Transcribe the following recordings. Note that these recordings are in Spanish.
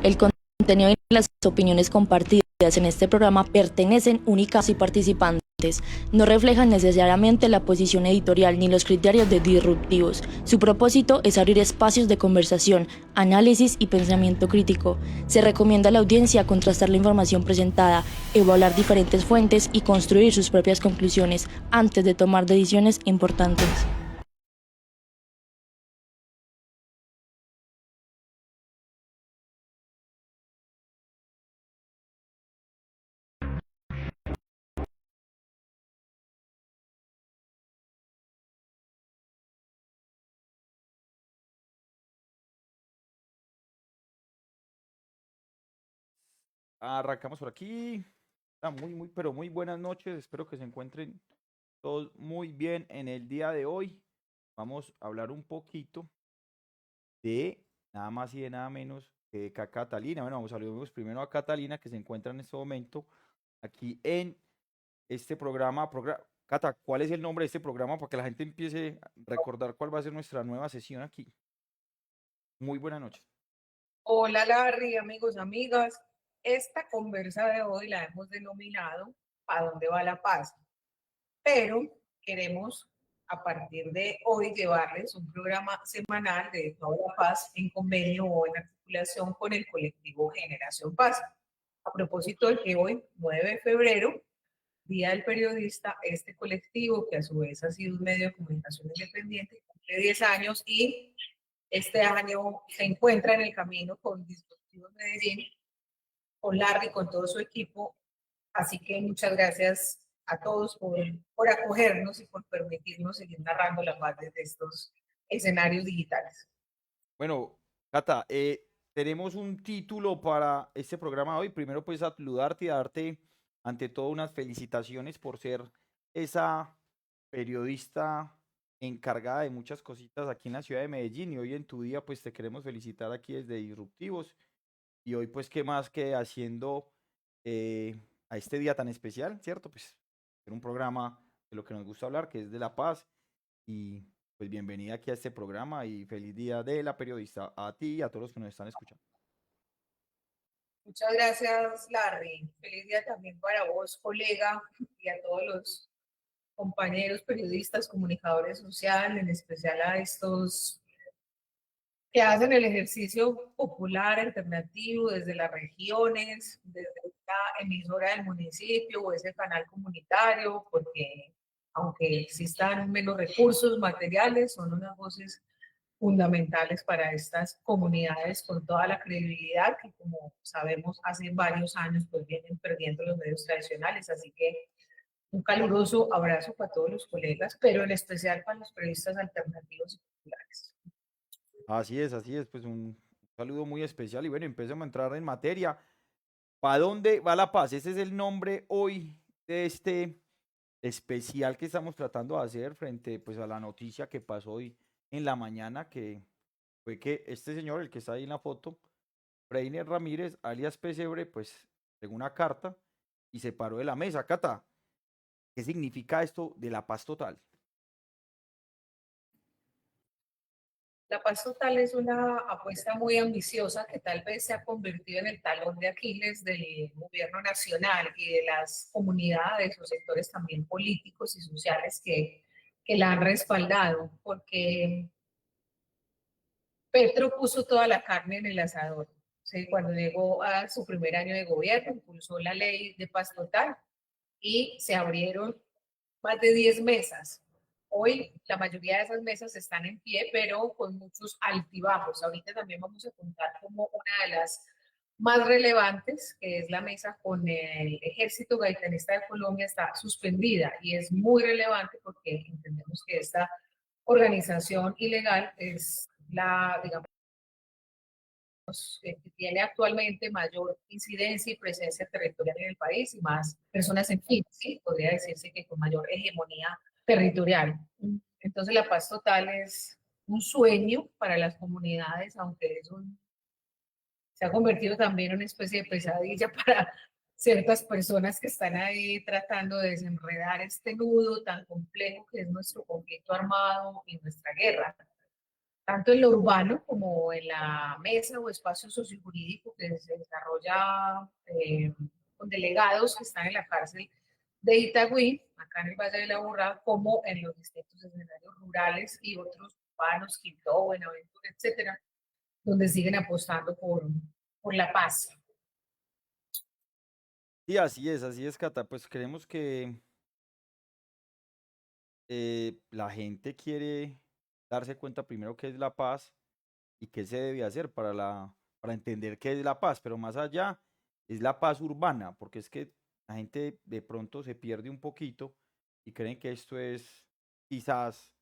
El contenido y las opiniones compartidas en este programa pertenecen únicas y participantes. No reflejan necesariamente la posición editorial ni los criterios de Disruptivos. Su propósito es abrir espacios de conversación, análisis y pensamiento crítico. Se recomienda a la audiencia contrastar la información presentada, evaluar diferentes fuentes y construir sus propias conclusiones antes de tomar decisiones importantes. Arrancamos por aquí. Pero muy buenas noches. Espero que se encuentren todos muy bien en el día de hoy. Vamos a hablar un poquito de nada más y de nada menos que a Catalina. Bueno, vamos a saludar primero a Catalina que se encuentra en este momento aquí en este programa. Cata, ¿cuál es el nombre de este programa para que la gente empiece a recordar cuál va a ser nuestra nueva sesión aquí? Muy buenas noches. Hola Larry, amigos, amigas. Esta conversa de hoy la hemos denominado ¿A dónde va la paz? Pero queremos a partir de hoy llevarles un programa semanal de Toda la Paz en convenio o en articulación con el colectivo Generación Paz. A propósito de que hoy, 9 de febrero, Día del Periodista, este colectivo, que a su vez ha sido un medio de comunicación independiente, cumple 10 años y este año se encuentra en el camino con Disruptivos Medellín, con Larry, con todo su equipo. Así que muchas gracias a todos por acogernos y por permitirnos seguir narrando la paz desde estos escenarios digitales. Bueno, Cata, tenemos un título para este programa hoy. Primero, pues, saludarte y darte, ante todo, unas felicitaciones por ser esa periodista encargada de muchas cositas aquí en la ciudad de Medellín. Y hoy en tu día, pues, te queremos felicitar aquí desde Disruptivos. Y hoy, pues, qué más que haciendo eh, a este día tan especial, ¿cierto? Pues, en un programa de lo que nos gusta hablar, que es de la paz. Y pues bienvenida aquí a este programa y feliz día de la periodista a ti y a todos los que nos están escuchando. Muchas gracias, Larry. Feliz día también para vos, colega, y a todos los compañeros periodistas, comunicadores sociales, en especial a estos que hacen el ejercicio popular alternativo desde las regiones, desde la emisora del municipio o ese canal comunitario, porque aunque existan menos recursos materiales, son unas voces fundamentales para estas comunidades con toda la credibilidad que, como sabemos, hace varios años pues vienen perdiendo los medios tradicionales. Así que un caluroso abrazo para todos los colegas, pero en especial para los periodistas alternativos y populares. Así es, pues un saludo muy especial y bueno, empecemos a entrar en materia. ¿Para dónde va la paz? Ese es el nombre hoy de este especial que estamos tratando de hacer frente pues a la noticia que pasó hoy en la mañana, que fue que este señor, el que está ahí en la foto, Reiner Ramírez, alias Pesebre, pues llegó una carta y se paró de la mesa. Cata, ¿qué significa esto de la paz total? La paz total es una apuesta muy ambiciosa que tal vez se ha convertido en el talón de Aquiles del gobierno nacional y de las comunidades o sectores también políticos y sociales que la han respaldado, porque Petro puso toda la carne en el asador. ¿Sí? Cuando llegó a su primer año de gobierno, impulsó la ley de paz total y se abrieron más de 10 mesas. Hoy la mayoría de esas mesas están en pie, pero con muchos altibajos. Ahorita también vamos a contar como una de las más relevantes, que es la mesa con el Ejército Gaitanista de Colombia, está suspendida y es muy relevante porque entendemos que esta organización ilegal es la, digamos, que tiene actualmente mayor incidencia y presencia territorial en el país y más personas en fin, ¿sí? Podría decirse que con mayor hegemonía territorial. Entonces la paz total es un sueño para las comunidades, aunque se ha convertido también en una especie de pesadilla para ciertas personas que están ahí tratando de desenredar este nudo tan complejo que es nuestro conflicto armado y nuestra guerra. tanto en lo urbano como en la mesa o espacio sociojurídico que se desarrolla con delegados que están en la cárcel de Itagüí, acá en el Valle de la Aburrá, como en los distintos escenarios rurales y otros urbanos, Quibdó, Buenaventura, etcétera, donde siguen apostando por la paz. Sí, así es, Cata. Pues creemos que la gente quiere darse cuenta primero qué es la paz y qué se debe hacer para entender qué es la paz, pero más allá es la paz urbana, porque es que la gente de pronto se pierde un poquito y creen que esto es quizás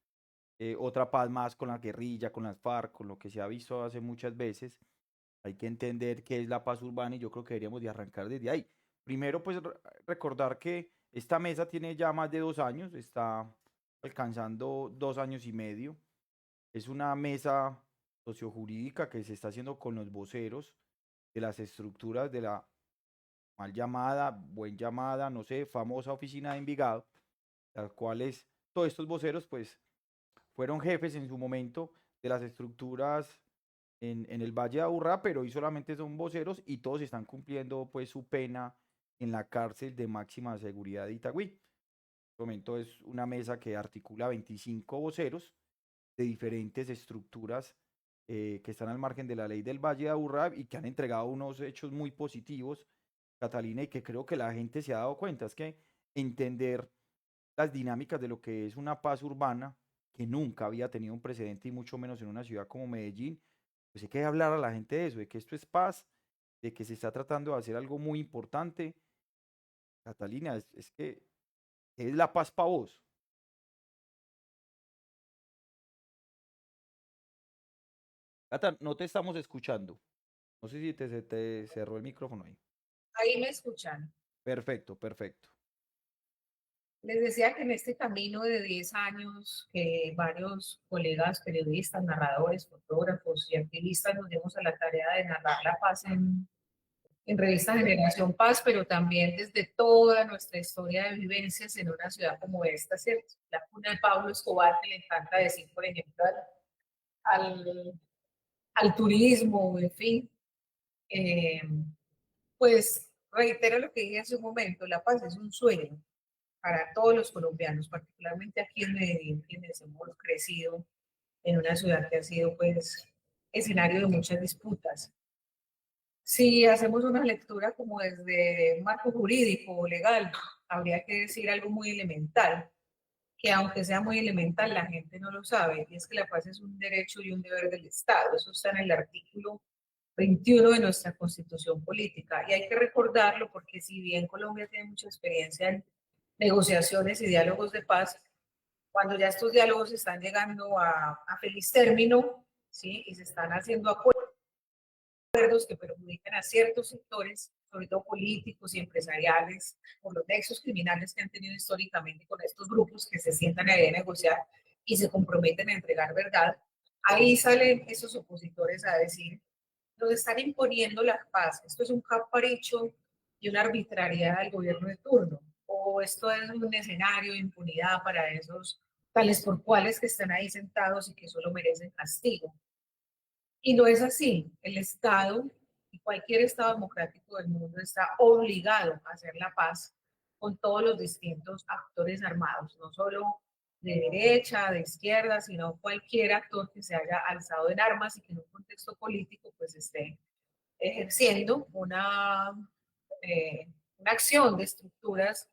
otra paz más con la guerrilla, con las FARC, con lo que se ha visto hace muchas veces. Hay que entender qué es la paz urbana y yo creo que deberíamos de arrancar desde ahí. Primero, pues recordar que esta mesa tiene ya más de 2 años, está alcanzando 2 años y medio. Es una mesa sociojurídica que se está haciendo con los voceros de las estructuras de la mal llamada, buen llamada, no sé, famosa oficina de Envigado, las cuales todos estos voceros pues fueron jefes en su momento de las estructuras en el Valle de Aburrá, pero hoy solamente son voceros y todos están cumpliendo pues su pena en la cárcel de máxima seguridad de Itagüí. En este momento es una mesa que articula 25 voceros de diferentes estructuras que están al margen de la ley del Valle de Aburrá y que han entregado unos hechos muy positivos, Catalina, y que creo que la gente se ha dado cuenta. Es que entender las dinámicas de lo que es una paz urbana, que nunca había tenido un precedente y mucho menos en una ciudad como Medellín, pues hay que hablar a la gente de eso, de que esto es paz, de que se está tratando de hacer algo muy importante. Catalina, es que es la paz para vos. Cata, no te estamos escuchando. No sé si se te cerró el micrófono ahí. Ahí me escuchan. Perfecto, perfecto. Les decía que en este camino de 10 años, que varios colegas periodistas, narradores, fotógrafos y activistas nos dimos a la tarea de narrar la paz en revista Generación Paz, pero también desde toda nuestra historia de vivencias en una ciudad como esta, ¿cierto? La cuna de Pablo Escobar, que le encanta decir, por ejemplo, al, al turismo, en fin, eh, pues reitero lo que dije hace un momento, la paz es un sueño para todos los colombianos, particularmente aquí en Medellín, quienes hemos crecido en una ciudad que ha sido pues escenario de muchas disputas. Si hacemos una lectura como desde un marco jurídico o legal, habría que decir algo muy elemental, que aunque sea muy elemental, la gente no lo sabe, y es que la paz es un derecho y un deber del Estado. Eso está en el artículo 21 de nuestra Constitución Política. Y hay que recordarlo porque si bien Colombia tiene mucha experiencia en negociaciones y diálogos de paz, cuando ya estos diálogos están llegando a feliz término, ¿sí? Y se están haciendo acuerdos que perjudican a ciertos sectores, sobre todo políticos y empresariales, por los nexos criminales que han tenido históricamente con estos grupos que se sientan ahí a negociar y se comprometen a entregar verdad, ahí salen esos opositores a decir, nos están imponiendo la paz, esto es un capricho y una arbitrariedad del gobierno de turno, o esto es un escenario de impunidad para esos tales por cuales que están ahí sentados y que solo merecen castigo. Y no es así. El Estado y cualquier Estado democrático del mundo está obligado a hacer la paz con todos los distintos actores armados, no solo de derecha, de izquierda, sino cualquier actor que se haya alzado en armas y que en un contexto político pues esté ejerciendo una acción de estructuras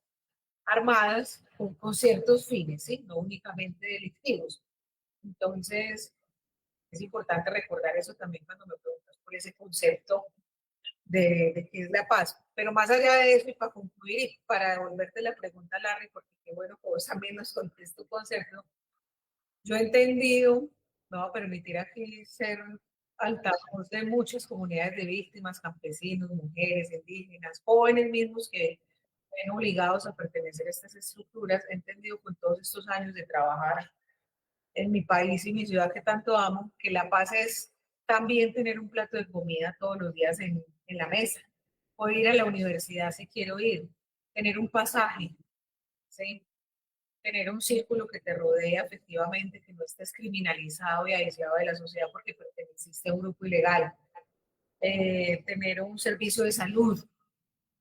armadas con ciertos fines, ¿sí? No únicamente delictivos. Entonces, es importante recordar eso también cuando me preguntas por ese concepto de qué es la paz. Pero más allá de eso, y para concluir, y para devolverte la pregunta, Larry, porque qué bueno que vos también nos contes tu concepto, yo he entendido, me voy a permitir aquí ser altavoz de muchas comunidades de víctimas, campesinos, mujeres, indígenas, jóvenes mismos que ven obligados a pertenecer a estas estructuras. He entendido con todos estos años de trabajar en mi país y mi ciudad que tanto amo, que la paz es también tener un plato de comida todos los días en la mesa, o ir a la universidad si quiero ir, tener un pasaje, ¿sí? tener un círculo que te rodea efectivamente, que no estés criminalizado y aislado de la sociedad porque perteneciste a un grupo ilegal, tener un servicio de salud,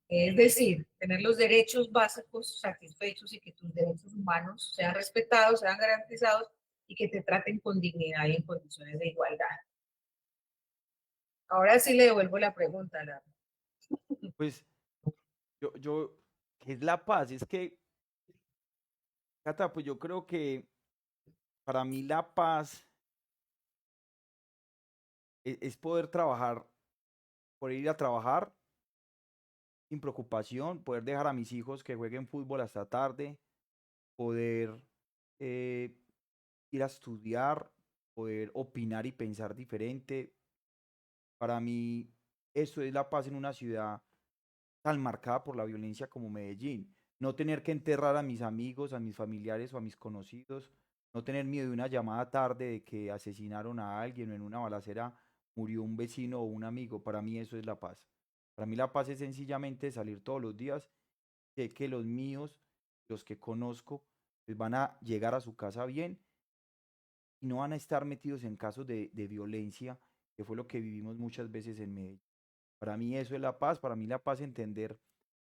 es decir, tener los derechos básicos satisfechos y que tus derechos humanos sean respetados, sean garantizados y que te traten con dignidad y en condiciones de igualdad. Ahora sí le devuelvo la pregunta, Lara. Pues ¿qué es la paz? Es que, Cata, pues yo creo que para mí la paz es poder trabajar, poder ir a trabajar sin preocupación, poder dejar a mis hijos que jueguen fútbol hasta tarde, poder eh, ir a estudiar, poder opinar y pensar diferente. Para mí, eso es la paz en una ciudad tan marcada por la violencia como Medellín. No tener que enterrar a mis amigos, a mis familiares o a mis conocidos, no tener miedo de una llamada tarde de que asesinaron a alguien o en una balacera murió un vecino o un amigo. Para mí eso es la paz. Para mí la paz es sencillamente salir todos los días, sé que los míos, los que conozco, pues van a llegar a su casa bien y no van a estar metidos en casos de violencia, que fue lo que vivimos muchas veces en Medellín. Para mí eso es la paz, para mí la paz es entender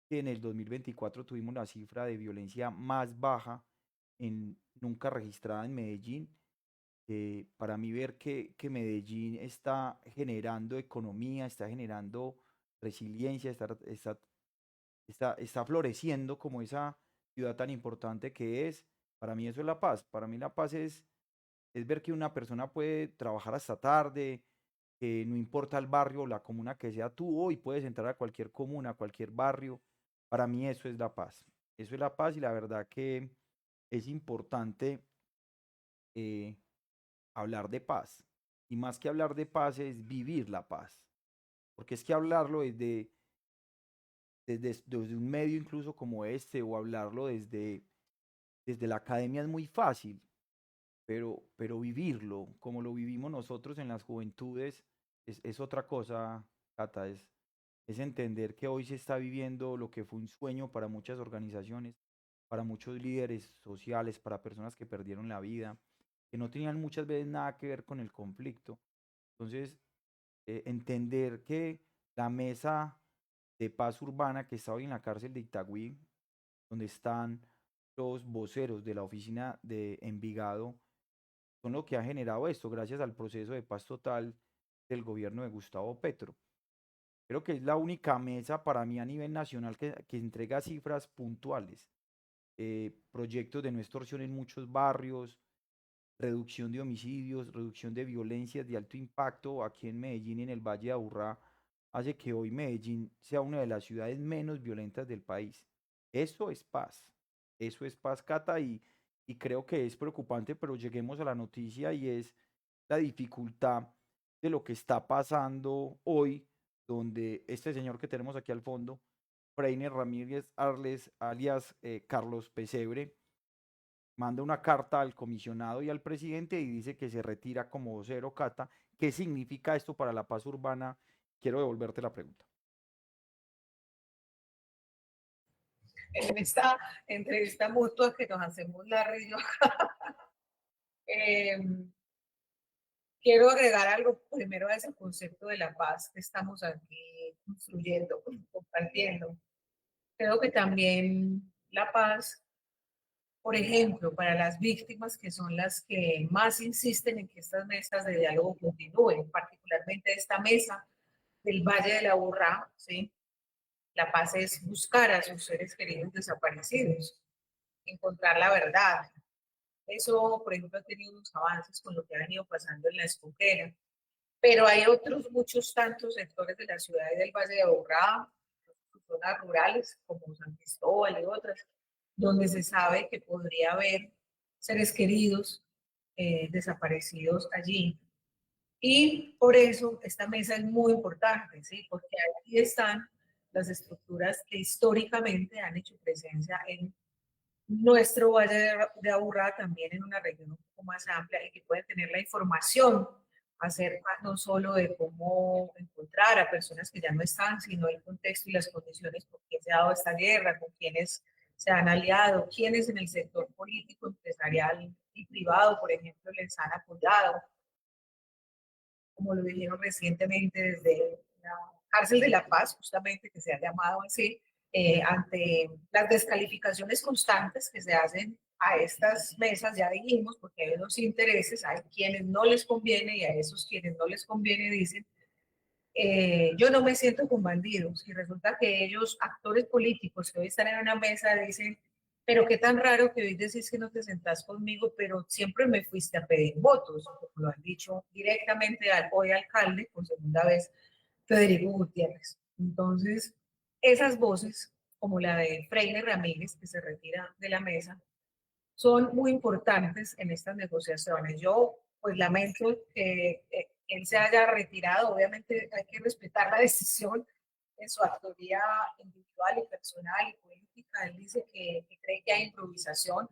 que en el 2024 tuvimos la cifra de violencia más baja nunca registrada en Medellín. Para mí ver que Medellín está generando economía, está generando resiliencia, está floreciendo como esa ciudad tan importante que es, para mí eso es la paz. Para mí la paz es ver que una persona puede trabajar hasta tarde, que no importa el barrio o la comuna que sea tú, hoy puedes entrar a cualquier comuna, a cualquier barrio. Para mí eso es la paz. Eso es la paz y la verdad que es importante eh, hablar de paz. Y más que hablar de paz es vivir la paz. Porque es que hablarlo desde un medio incluso como este o hablarlo desde la academia es muy fácil, pero vivirlo como lo vivimos nosotros en las juventudes es otra cosa, Cata, es entender que hoy se está viviendo lo que fue un sueño para muchas organizaciones, para muchos líderes sociales, para personas que perdieron la vida, que no tenían muchas veces nada que ver con el conflicto. Entonces, entender que la mesa de paz urbana que está hoy en la cárcel de Itagüí, donde están los voceros de la oficina de Envigado, son lo que ha generado esto, gracias al proceso de paz total del gobierno de Gustavo Petro. Creo que es la única mesa para mí a nivel nacional que entrega cifras puntuales, proyectos de no extorsión en muchos barrios, reducción de homicidios, reducción de violencias de alto impacto aquí en Medellín y en el Valle de Aburrá, hace que hoy Medellín sea una de las ciudades menos violentas del país. Eso es paz, Cata, y creo que es preocupante, pero lleguemos a la noticia y es la dificultad de lo que está pasando hoy, donde este señor que tenemos aquí al fondo, Freiner Ramírez Arles, alias Carlos Pesebre, manda una carta al comisionado y al presidente y dice que se retira como vocero, Cata. ¿Qué significa esto para la paz urbana? Quiero devolverte la pregunta. En esta entrevista mutua que nos hacemos Larry y yo quiero agregar algo primero a ese concepto de la paz que estamos aquí construyendo, compartiendo. Creo que también la paz, por ejemplo, para las víctimas que son las que más insisten en que estas mesas de diálogo continúen, particularmente esta mesa del Valle de la Aburrá, ¿sí? La paz es buscar a sus seres queridos desaparecidos, encontrar la verdad. Eso, por ejemplo, ha tenido unos avances con lo que ha venido pasando en la Escotera, pero hay otros muchos tantos sectores de la ciudad y del Valle de Aburrá, zonas rurales como San Cristóbal y otras, donde se sabe que podría haber seres queridos desaparecidos allí. Y por eso esta mesa es muy importante, ¿sí? Porque aquí están las estructuras que históricamente han hecho presencia en nuestro Valle de Aburrá, también en una región un poco más amplia y que pueden tener la información acerca no solo de cómo encontrar a personas que ya no están, sino el contexto y las condiciones por qué se ha dado esta guerra, con quienes se han aliado, quienes en el sector político, empresarial y privado, por ejemplo, les han apoyado, como lo dijeron recientemente desde la cárcel de La Paz, justamente que se ha llamado así, ante las descalificaciones constantes que se hacen a estas mesas, ya dijimos, porque hay unos intereses, hay quienes no les conviene y a esos quienes no les conviene dicen, yo no me siento con bandidos. Y resulta que ellos, actores políticos que hoy están en una mesa, dicen, pero qué tan raro que hoy decís que no te sentás conmigo, pero siempre me fuiste a pedir votos, como lo han dicho directamente al hoy alcalde, por segunda vez, Federico Gutiérrez. Entonces, esas voces, como la de Freire Ramírez, que se retira de la mesa, son muy importantes en estas negociaciones. Yo, pues, lamento que él se haya retirado. Obviamente hay que respetar la decisión en su actividad individual y personal y política. Él dice que cree que hay improvisación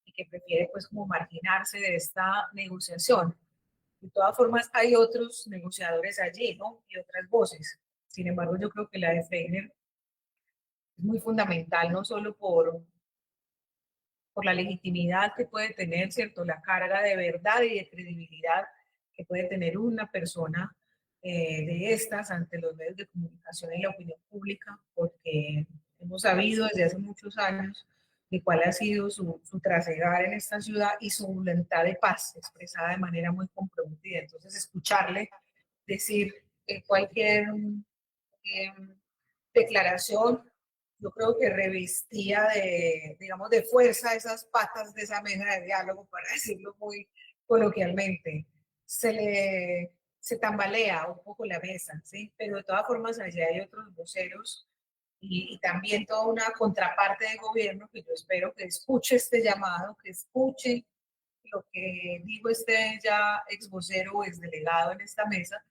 y que prefiere, pues, como marginarse de esta negociación. De todas formas, hay otros negociadores allí, ¿no? Y otras voces. Sin embargo, yo creo que la de Feiner es muy fundamental, no solo por la legitimidad que puede tener, ¿cierto? La carga de verdad y de credibilidad que puede tener una persona de estas ante los medios de comunicación y la opinión pública, porque hemos sabido desde hace muchos años de cuál ha sido su trasegar en esta ciudad y su voluntad de paz expresada de manera muy comprometida. Entonces, escucharle decir cualquier eh, declaración, yo creo que revestía de, digamos, de fuerza esas patas de esa mesa de diálogo, para decirlo muy coloquialmente. Se tambalea un poco la mesa, ¿sí? Pero de todas formas allá hay otros voceros y también toda una contraparte de gobierno que yo espero que escuche este llamado, que escuche lo que dijo este ya ex vocero o ex delegado en esta mesa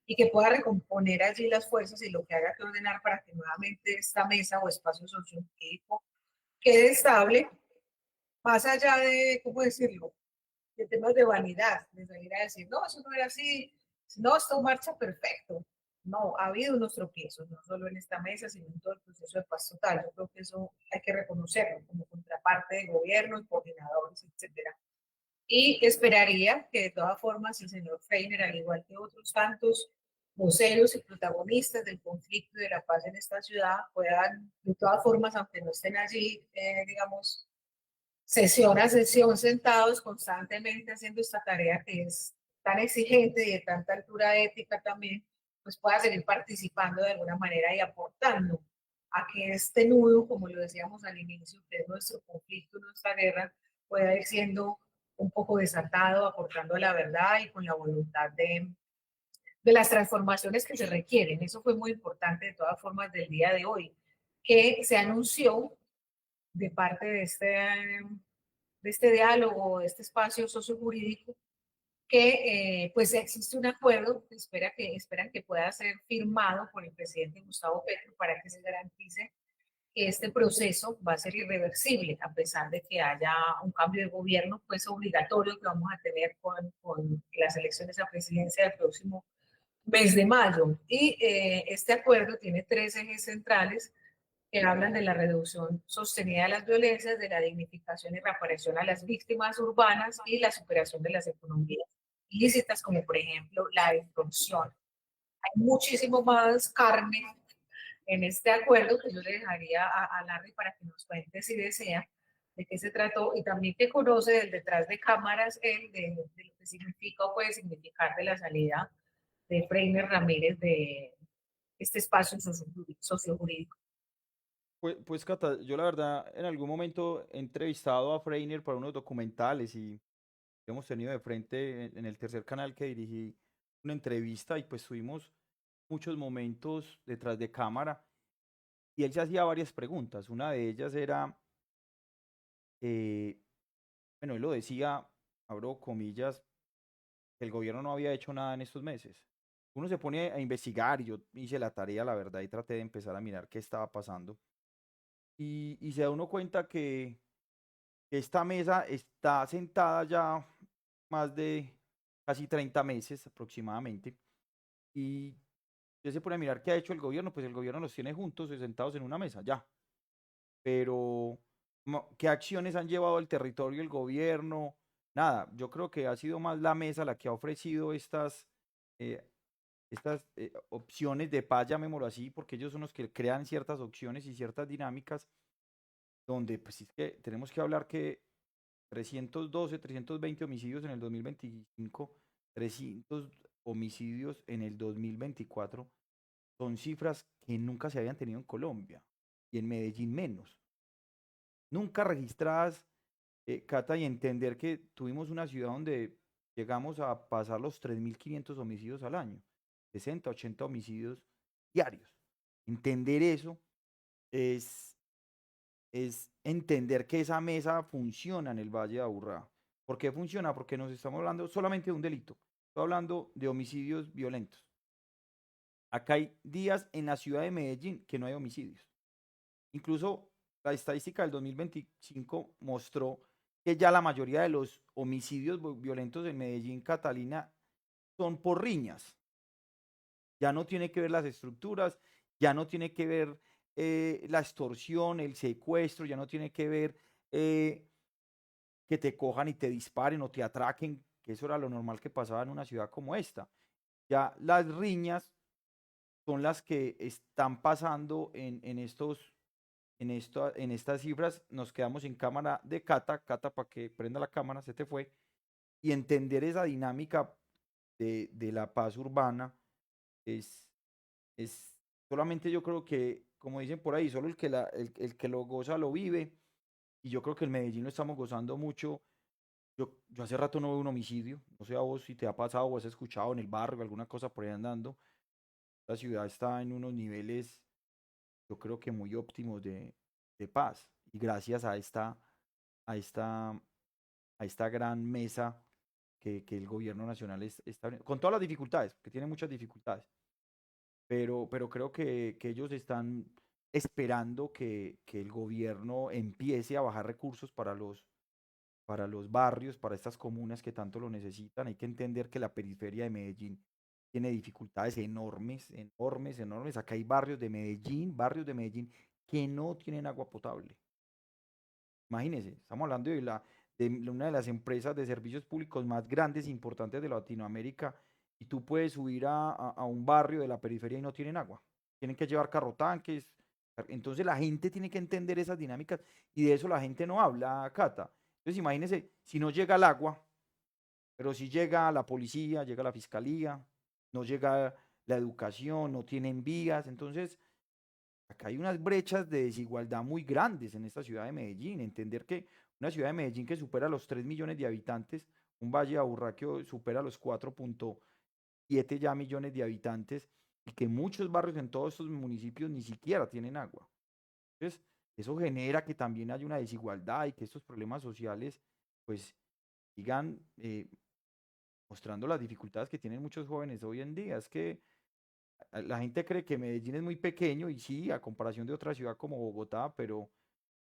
y que pueda recomponer allí las fuerzas y lo que haga que ordenar para que nuevamente esta mesa o espacio sociojurídico quede estable, más allá de, ¿cómo decirlo?, de temas de vanidad, de salir a decir, no, eso no era así, no, esto marcha perfecto. No, ha habido unos tropiezos, no solo en esta mesa, sino en todo el proceso de paz total. Yo creo que eso hay que reconocerlo como contraparte de gobierno, coordinadores, etcétera. Y esperaría que de todas formas el señor Feiner, al igual que otros tantos voceros y protagonistas del conflicto y de la paz en esta ciudad, puedan, de todas formas, aunque no estén allí, digamos, sesión a sesión, sentados constantemente haciendo esta tarea que es tan exigente y de tanta altura ética también, pues pueda seguir participando de alguna manera y aportando a que este nudo, como lo decíamos al inicio, que es nuestro conflicto, nuestra guerra, pueda ir siendo un poco desatado, aportando la verdad y con la voluntad de las transformaciones que se requieren. Eso fue muy importante de todas formas del día de hoy, que se anunció de parte de este diálogo, de este espacio sociojurídico, que pues existe un acuerdo que esperan que pueda ser firmado por el presidente Gustavo Petro para que se garantice que este proceso va a ser irreversible, a pesar de que haya un cambio de gobierno, pues obligatorio que vamos a tener con las elecciones a presidencia del próximo mes de mayo. Y este acuerdo tiene tres ejes centrales que hablan de la reducción sostenida de las violencias, de la dignificación y reparación a las víctimas urbanas y la superación de las economías ilícitas, como por ejemplo la extorsión. Hay muchísimo más carne en este acuerdo que yo le dejaría a Larry para que nos cuente si desea de qué se trató y también que conoce del detrás de cámaras él de lo que significa o puede significar de la salida de Freiner Ramírez de este espacio sociojurídico. Pues, Cata, yo la verdad en algún momento he entrevistado a Freiner para unos documentales y hemos tenido de frente en el tercer canal que dirigí una entrevista y pues tuvimos muchos momentos detrás de cámara y él se hacía varias preguntas. Una de ellas era, eh, bueno, él lo decía, abro comillas, que el gobierno no había hecho nada en estos meses. Uno se pone a investigar y yo hice la tarea, la verdad, y traté de empezar a mirar qué estaba pasando. Y se da uno cuenta que esta mesa está sentada ya más de casi 30 meses aproximadamente. Y usted se pone a mirar qué ha hecho el gobierno, pues el gobierno los tiene juntos, sentados en una mesa, ya. Pero qué acciones han llevado al territorio el gobierno. Nada, yo creo que ha sido más la mesa la que ha ofrecido eh, estas opciones de paz, llamémoslo así, porque ellos son los que crean ciertas opciones y ciertas dinámicas donde pues es que tenemos que hablar que 312, 320 homicidios en el 2025, 300 homicidios en el 2024, son cifras que nunca se habían tenido en Colombia y en Medellín menos. Nunca registradas, Cata, y entender que tuvimos una ciudad donde llegamos a pasar los 3.500 homicidios al año, 60, 80 homicidios diarios. Entender eso es, es entender que esa mesa funciona en el Valle de Aburrá. ¿Por qué funciona? Porque nos estamos hablando solamente de un delito. Estoy hablando de homicidios violentos. Acá hay días en la ciudad de Medellín que no hay homicidios. Incluso la estadística del 2025 mostró que ya la mayoría de los homicidios violentos en Medellín, Catalina, son por riñas. Ya no tiene que ver las estructuras, ya no tiene que ver la extorsión, el secuestro, ya no tiene que ver que te cojan y te disparen o te atraquen, que eso era lo normal que pasaba en una ciudad como esta. Ya las riñas son las que están pasando en estas cifras. Nos quedamos en cámara de Cata, para que prenda la cámara, se te fue, y entender esa dinámica de la paz urbana es, es solamente yo creo que, como dicen por ahí, solo el que lo goza lo vive, y yo creo que en Medellín lo estamos gozando mucho. Yo hace rato no veo un homicidio, no sé a vos si te ha pasado o has escuchado en el barrio alguna cosa por ahí andando. La ciudad está en unos niveles, yo creo que muy óptimos de paz. Y gracias a esta, a esta gran mesa que el gobierno nacional está, con todas las dificultades, que tiene muchas dificultades, pero creo que ellos están esperando que el gobierno empiece a bajar recursos para los barrios, para estas comunas que tanto lo necesitan. Hay que entender que la periferia de Medellín tiene dificultades enormes, enormes, enormes. Acá hay barrios de Medellín que no tienen agua potable. Imagínense, estamos hablando de una de las empresas de servicios públicos más grandes e importantes de Latinoamérica, y tú puedes subir a un barrio de la periferia y no tienen agua. Tienen que llevar carrotanques. Entonces la gente tiene que entender esas dinámicas, y de eso la gente no habla, Cata. Entonces imagínense, si no llega el agua, pero si llega la policía, llega la fiscalía, no llega la educación, no tienen vías. Entonces acá hay unas brechas de desigualdad muy grandes en esta ciudad de Medellín. Entender que una ciudad de Medellín que supera los 3 millones de habitantes, un Valle de Aburrá que supera los 4,7 ya millones de habitantes, y que muchos barrios en todos estos municipios ni siquiera tienen agua. Entonces, eso genera que también haya una desigualdad y que estos problemas sociales pues sigan mostrando las dificultades que tienen muchos jóvenes hoy en día. Es que la gente cree que Medellín es muy pequeño, y sí, a comparación de otra ciudad como Bogotá, pero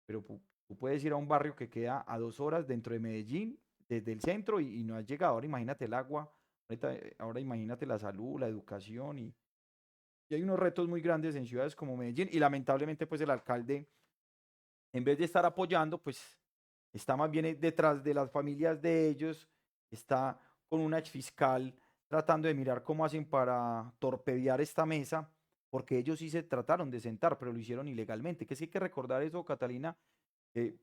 tú puedes ir a un barrio que queda a 2 horas dentro de Medellín, desde el centro, y no has llegado. Ahora imagínate el agua, ahora imagínate la salud, la educación, y hay unos retos muy grandes en ciudades como Medellín, y lamentablemente pues el alcalde, en vez de estar apoyando, pues está más bien detrás de las familias de ellos, está con una exfiscal tratando de mirar cómo hacen para torpedear esta mesa, porque ellos sí se trataron de sentar, pero lo hicieron ilegalmente. Que sí hay que recordar eso, Catalina, que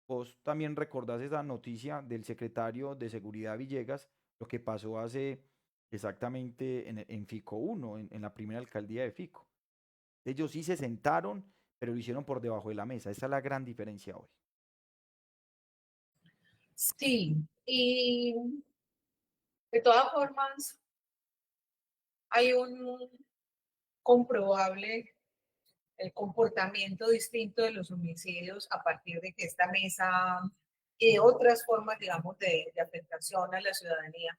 vos también recordás esa noticia del secretario de Seguridad Villegas, lo que pasó hace exactamente en Fico 1, en la primera alcaldía de Fico. Ellos sí se sentaron, pero lo hicieron por debajo de la mesa. Esa es la gran diferencia hoy. Sí, y de todas formas hay un comprobable comportamiento distinto de los homicidios a partir de que esta mesa y de otras formas, digamos, de afectación a la ciudadanía,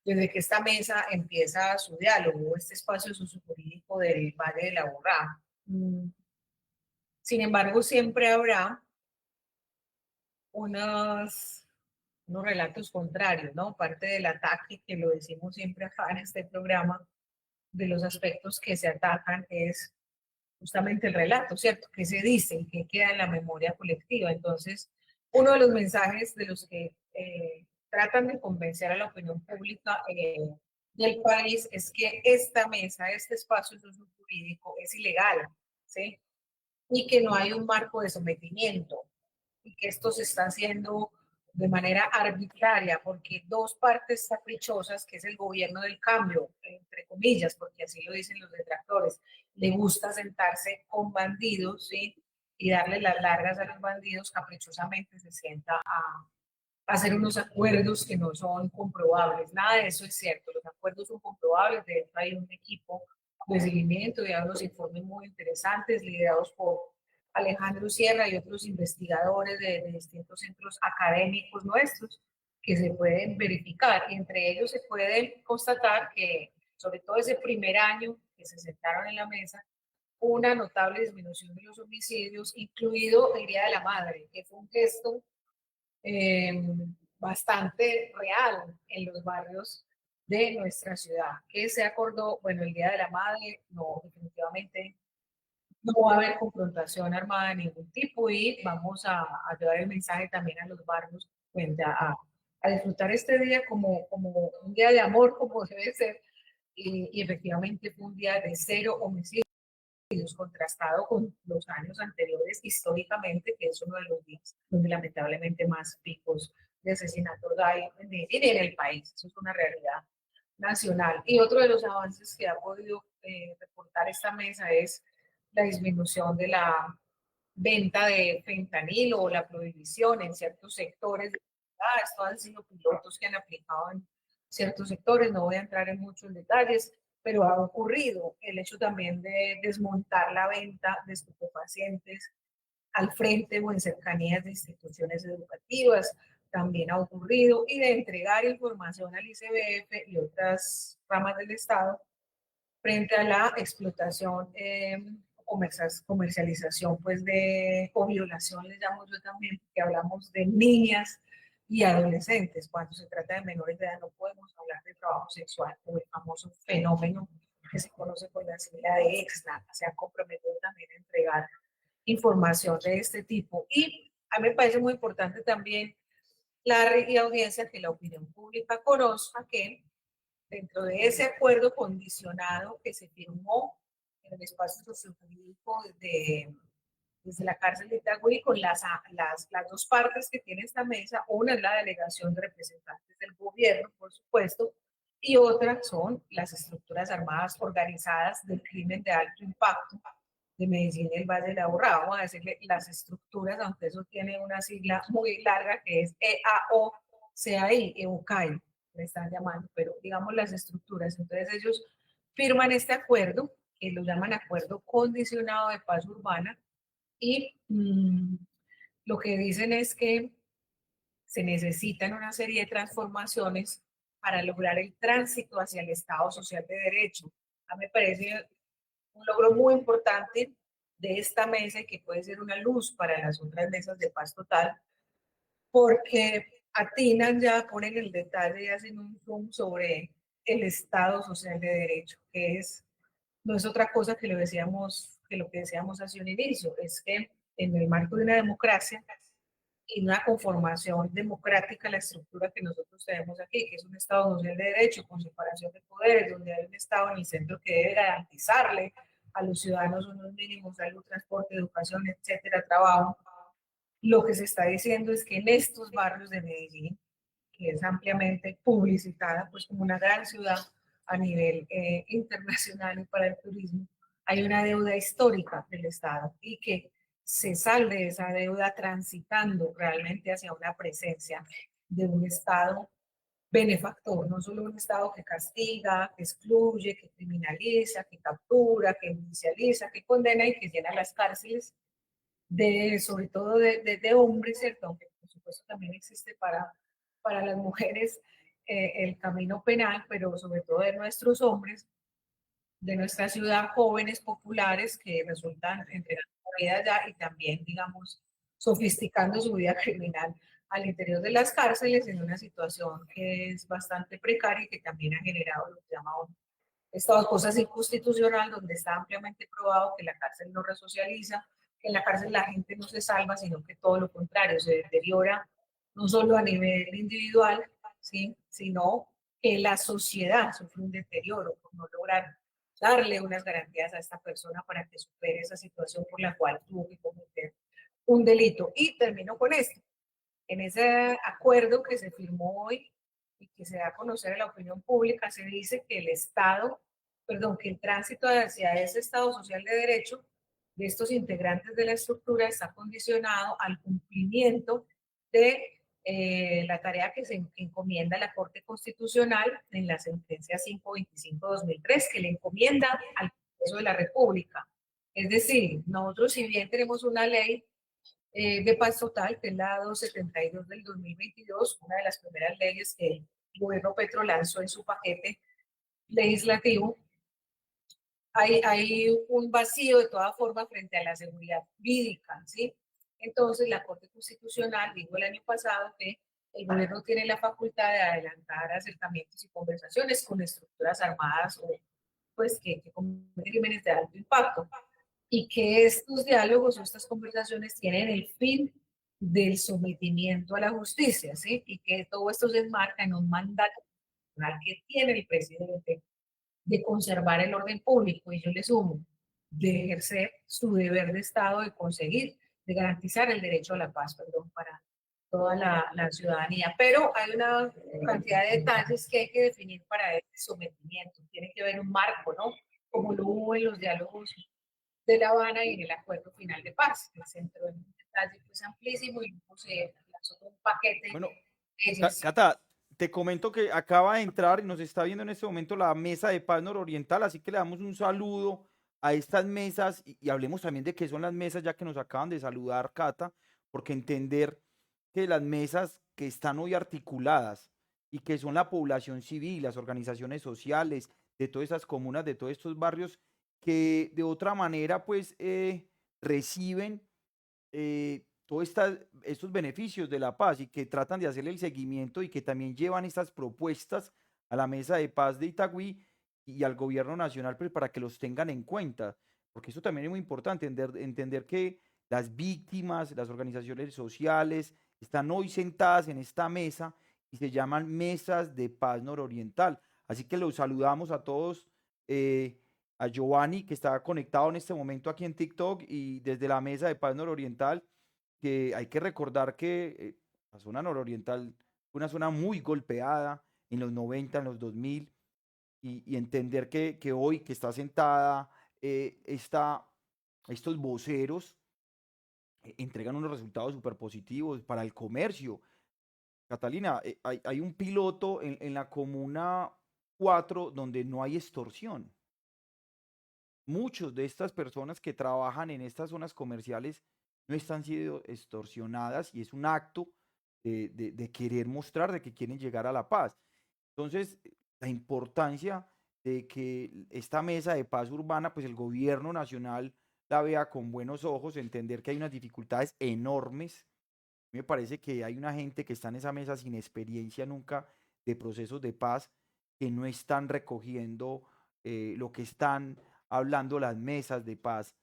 desde que esta mesa empieza su diálogo, este espacio sociojurídico del Valle de la Aburrá. Sin embargo, siempre habrá unos relatos contrarios, ¿no? Parte del ataque, que lo decimos siempre acá en este programa, de los aspectos que se atacan es justamente el relato, ¿cierto? ¿Qué se dice? ¿Qué queda en la memoria colectiva? Entonces, uno de los mensajes de los que tratan de convencer a la opinión pública del país es que esta mesa, este espacio de uso jurídico es ilegal, ¿sí? Y que no hay un marco de sometimiento y que esto se está haciendo de manera arbitraria porque dos partes caprichosas, que es el gobierno del cambio, entre comillas, porque así lo dicen los detractores, le gusta sentarse con bandidos, ¿sí? Y darle las largas a los bandidos, caprichosamente se sienta a hacer unos acuerdos que no son comprobables. Nada de eso es cierto. Los acuerdos son comprobables. De hecho, hay un equipo de seguimiento y hay unos informes muy interesantes liderados por Alejandro Sierra y otros investigadores de distintos centros académicos nuestros que se pueden verificar. Y entre ellos se puede constatar que, sobre todo ese primer año que se sentaron en la mesa, una notable disminución de los homicidios, incluido el Día de la Madre, que fue un gesto eh, bastante real en los barrios de nuestra ciudad. ¿Qué se acordó? Bueno, el Día de la Madre, no, definitivamente no va a haber confrontación armada de ningún tipo y vamos a llevar el mensaje también a los barrios, pues, a disfrutar este día como un día de amor, como debe ser, y efectivamente fue un día de cero homicidios, contrastado con los años anteriores históricamente, que es uno de los días donde lamentablemente más picos de asesinatos hay en el país. Eso es una realidad nacional. Y otro de los avances que ha podido reportar esta mesa es la disminución de la venta de fentanilo o la prohibición en ciertos sectores. Esto han sido pilotos que han aplicado en ciertos sectores, no voy a entrar en muchos detalles, pero ha ocurrido el hecho también de desmontar la venta de estupefacientes al frente o en cercanías de instituciones educativas, también ha ocurrido, y de entregar información al ICBF y otras ramas del Estado frente a la explotación, comercialización, pues de, o violación, les llamo yo también, porque hablamos de niñas y adolescentes. Cuando se trata de menores de edad no podemos hablar de trabajo sexual o el famoso fenómeno que se conoce con la sigla de EXNAT. Se han comprometido también a entregar información de este tipo. Y a mí me parece muy importante también la audiencia, que la opinión pública conozca que dentro de ese acuerdo condicionado que se firmó en el espacio sociojurídico desde la cárcel de Itagüí con las dos partes que tiene esta mesa, una es la delegación de representantes del gobierno, por supuesto, y otra son las estructuras armadas organizadas del crimen de alto impacto de Medellín y el Valle de la Aburrá. Vamos a decirle las estructuras, aunque eso tiene una sigla muy larga que es EAOCAI, EUCAI, le están llamando, pero digamos las estructuras. Entonces ellos firman este acuerdo, que lo llaman acuerdo condicionado de paz urbana, y lo que dicen es que se necesitan una serie de transformaciones para lograr el tránsito hacia el Estado social de derecho. A mí me parece un logro muy importante de esta mesa y que puede ser una luz para las otras mesas de paz total, porque atinan ya, ponen el detalle y hacen un zoom sobre el Estado social de derecho, que es, no es otra cosa que lo que decíamos hace un inicio, es que en el marco de una democracia y una conformación democrática, la estructura que nosotros tenemos aquí, que es un Estado social de derecho con separación de poderes, donde hay un Estado en el centro que debe garantizarle a los ciudadanos unos mínimos, salud, transporte, educación, etcétera, trabajo. Lo que se está diciendo es que en estos barrios de Medellín, que es ampliamente publicitada pues como una gran ciudad a nivel internacional y para el turismo, hay una deuda histórica del Estado y que se salde de esa deuda transitando realmente hacia una presencia de un Estado benefactor, no solo un Estado que castiga, que excluye, que criminaliza, que captura, que judicializa, que condena y que llena las cárceles sobre todo de hombres, ¿cierto? Aunque por supuesto también existe para las mujeres el camino penal, pero sobre todo de nuestros hombres, de nuestra ciudad, jóvenes populares que resultan entregando la vida ya y también, digamos, sofisticando su vida criminal al interior de las cárceles en una situación que es bastante precaria y que también ha generado lo que llamamos Esta cosa es inconstitucional, donde está ampliamente probado que la cárcel no resocializa, que en la cárcel la gente no se salva, sino que todo lo contrario, se deteriora no solo a nivel individual, ¿sí? Sino que la sociedad sufre un deterioro por no lograr darle unas garantías a esta persona para que supere esa situación por la cual tuvo que cometer un delito. Y termino con esto. En ese acuerdo que se firmó hoy y que se da a conocer a la opinión pública, se dice que el Estado, perdón, que el tránsito hacia ese Estado social de derecho de estos integrantes de la estructura está condicionado al cumplimiento de la tarea que se encomienda la Corte Constitucional en la sentencia 525-2003, que le encomienda al Congreso de la República. Es decir, nosotros si bien tenemos una ley de paz total, que es la 272 del 2022, una de las primeras leyes que el gobierno Petro lanzó en su paquete legislativo, hay un vacío de toda forma frente a la seguridad jurídica, ¿sí? Entonces, la Corte Constitucional dijo el año pasado que el gobierno tiene la facultad de adelantar acercamientos y conversaciones con estructuras armadas o pues que cometen crímenes de alto impacto y que estos diálogos o estas conversaciones tienen el fin del sometimiento a la justicia, ¿sí? Y que todo esto se enmarca en un mandato que tiene el presidente de conservar el orden público, y yo le sumo, de ejercer su deber de Estado, de conseguir, de garantizar el derecho a la paz, perdón, para toda la ciudadanía. Pero hay una cantidad de detalles que hay que definir para este sometimiento. Tiene que haber un marco, ¿no? Como lo hubo en los diálogos de La Habana y en el acuerdo final de paz, que se entró en un detalle pues amplísimo y luego se lanzó todo un paquete Bueno, de leyes. Cata, te comento que acaba de entrar y nos está viendo en este momento la mesa de paz nororiental, así que le damos un saludo a estas mesas y hablemos también de qué son las mesas, ya que nos acaban de saludar, Cata, porque entender que las mesas que están hoy articuladas y que son la población civil, las organizaciones sociales de todas esas comunas, de todos estos barrios, que de otra manera pues reciben todos estos beneficios de la paz y que tratan de hacerle el seguimiento y que también llevan estas propuestas a la mesa de paz de Itagüí y al gobierno nacional pues, para que los tengan en cuenta, porque eso también es muy importante, entender que las víctimas, las organizaciones sociales están hoy sentadas en esta mesa y se llaman mesas de paz nororiental. Así que los saludamos a todos. A Giovanni, que está conectado en este momento aquí en TikTok y desde la mesa de paz nororiental, que hay que recordar que la zona nororiental fue una zona muy golpeada en los 90, en los 2000, y entender que hoy que está sentada estos voceros entregan unos resultados súper positivos para el comercio. Catalina, hay un piloto en la comuna 4 donde no hay extorsión. Muchos de estas personas que trabajan en estas zonas comerciales no están siendo extorsionadas y es un acto de querer mostrar de que quieren llegar a la paz. Entonces, la importancia de que esta mesa de paz urbana, pues el gobierno nacional la vea con buenos ojos, entender que hay unas dificultades enormes. Me parece que hay una gente que está en esa mesa sin experiencia nunca de procesos de paz, que no están recogiendo lo que están hablando las mesas de paz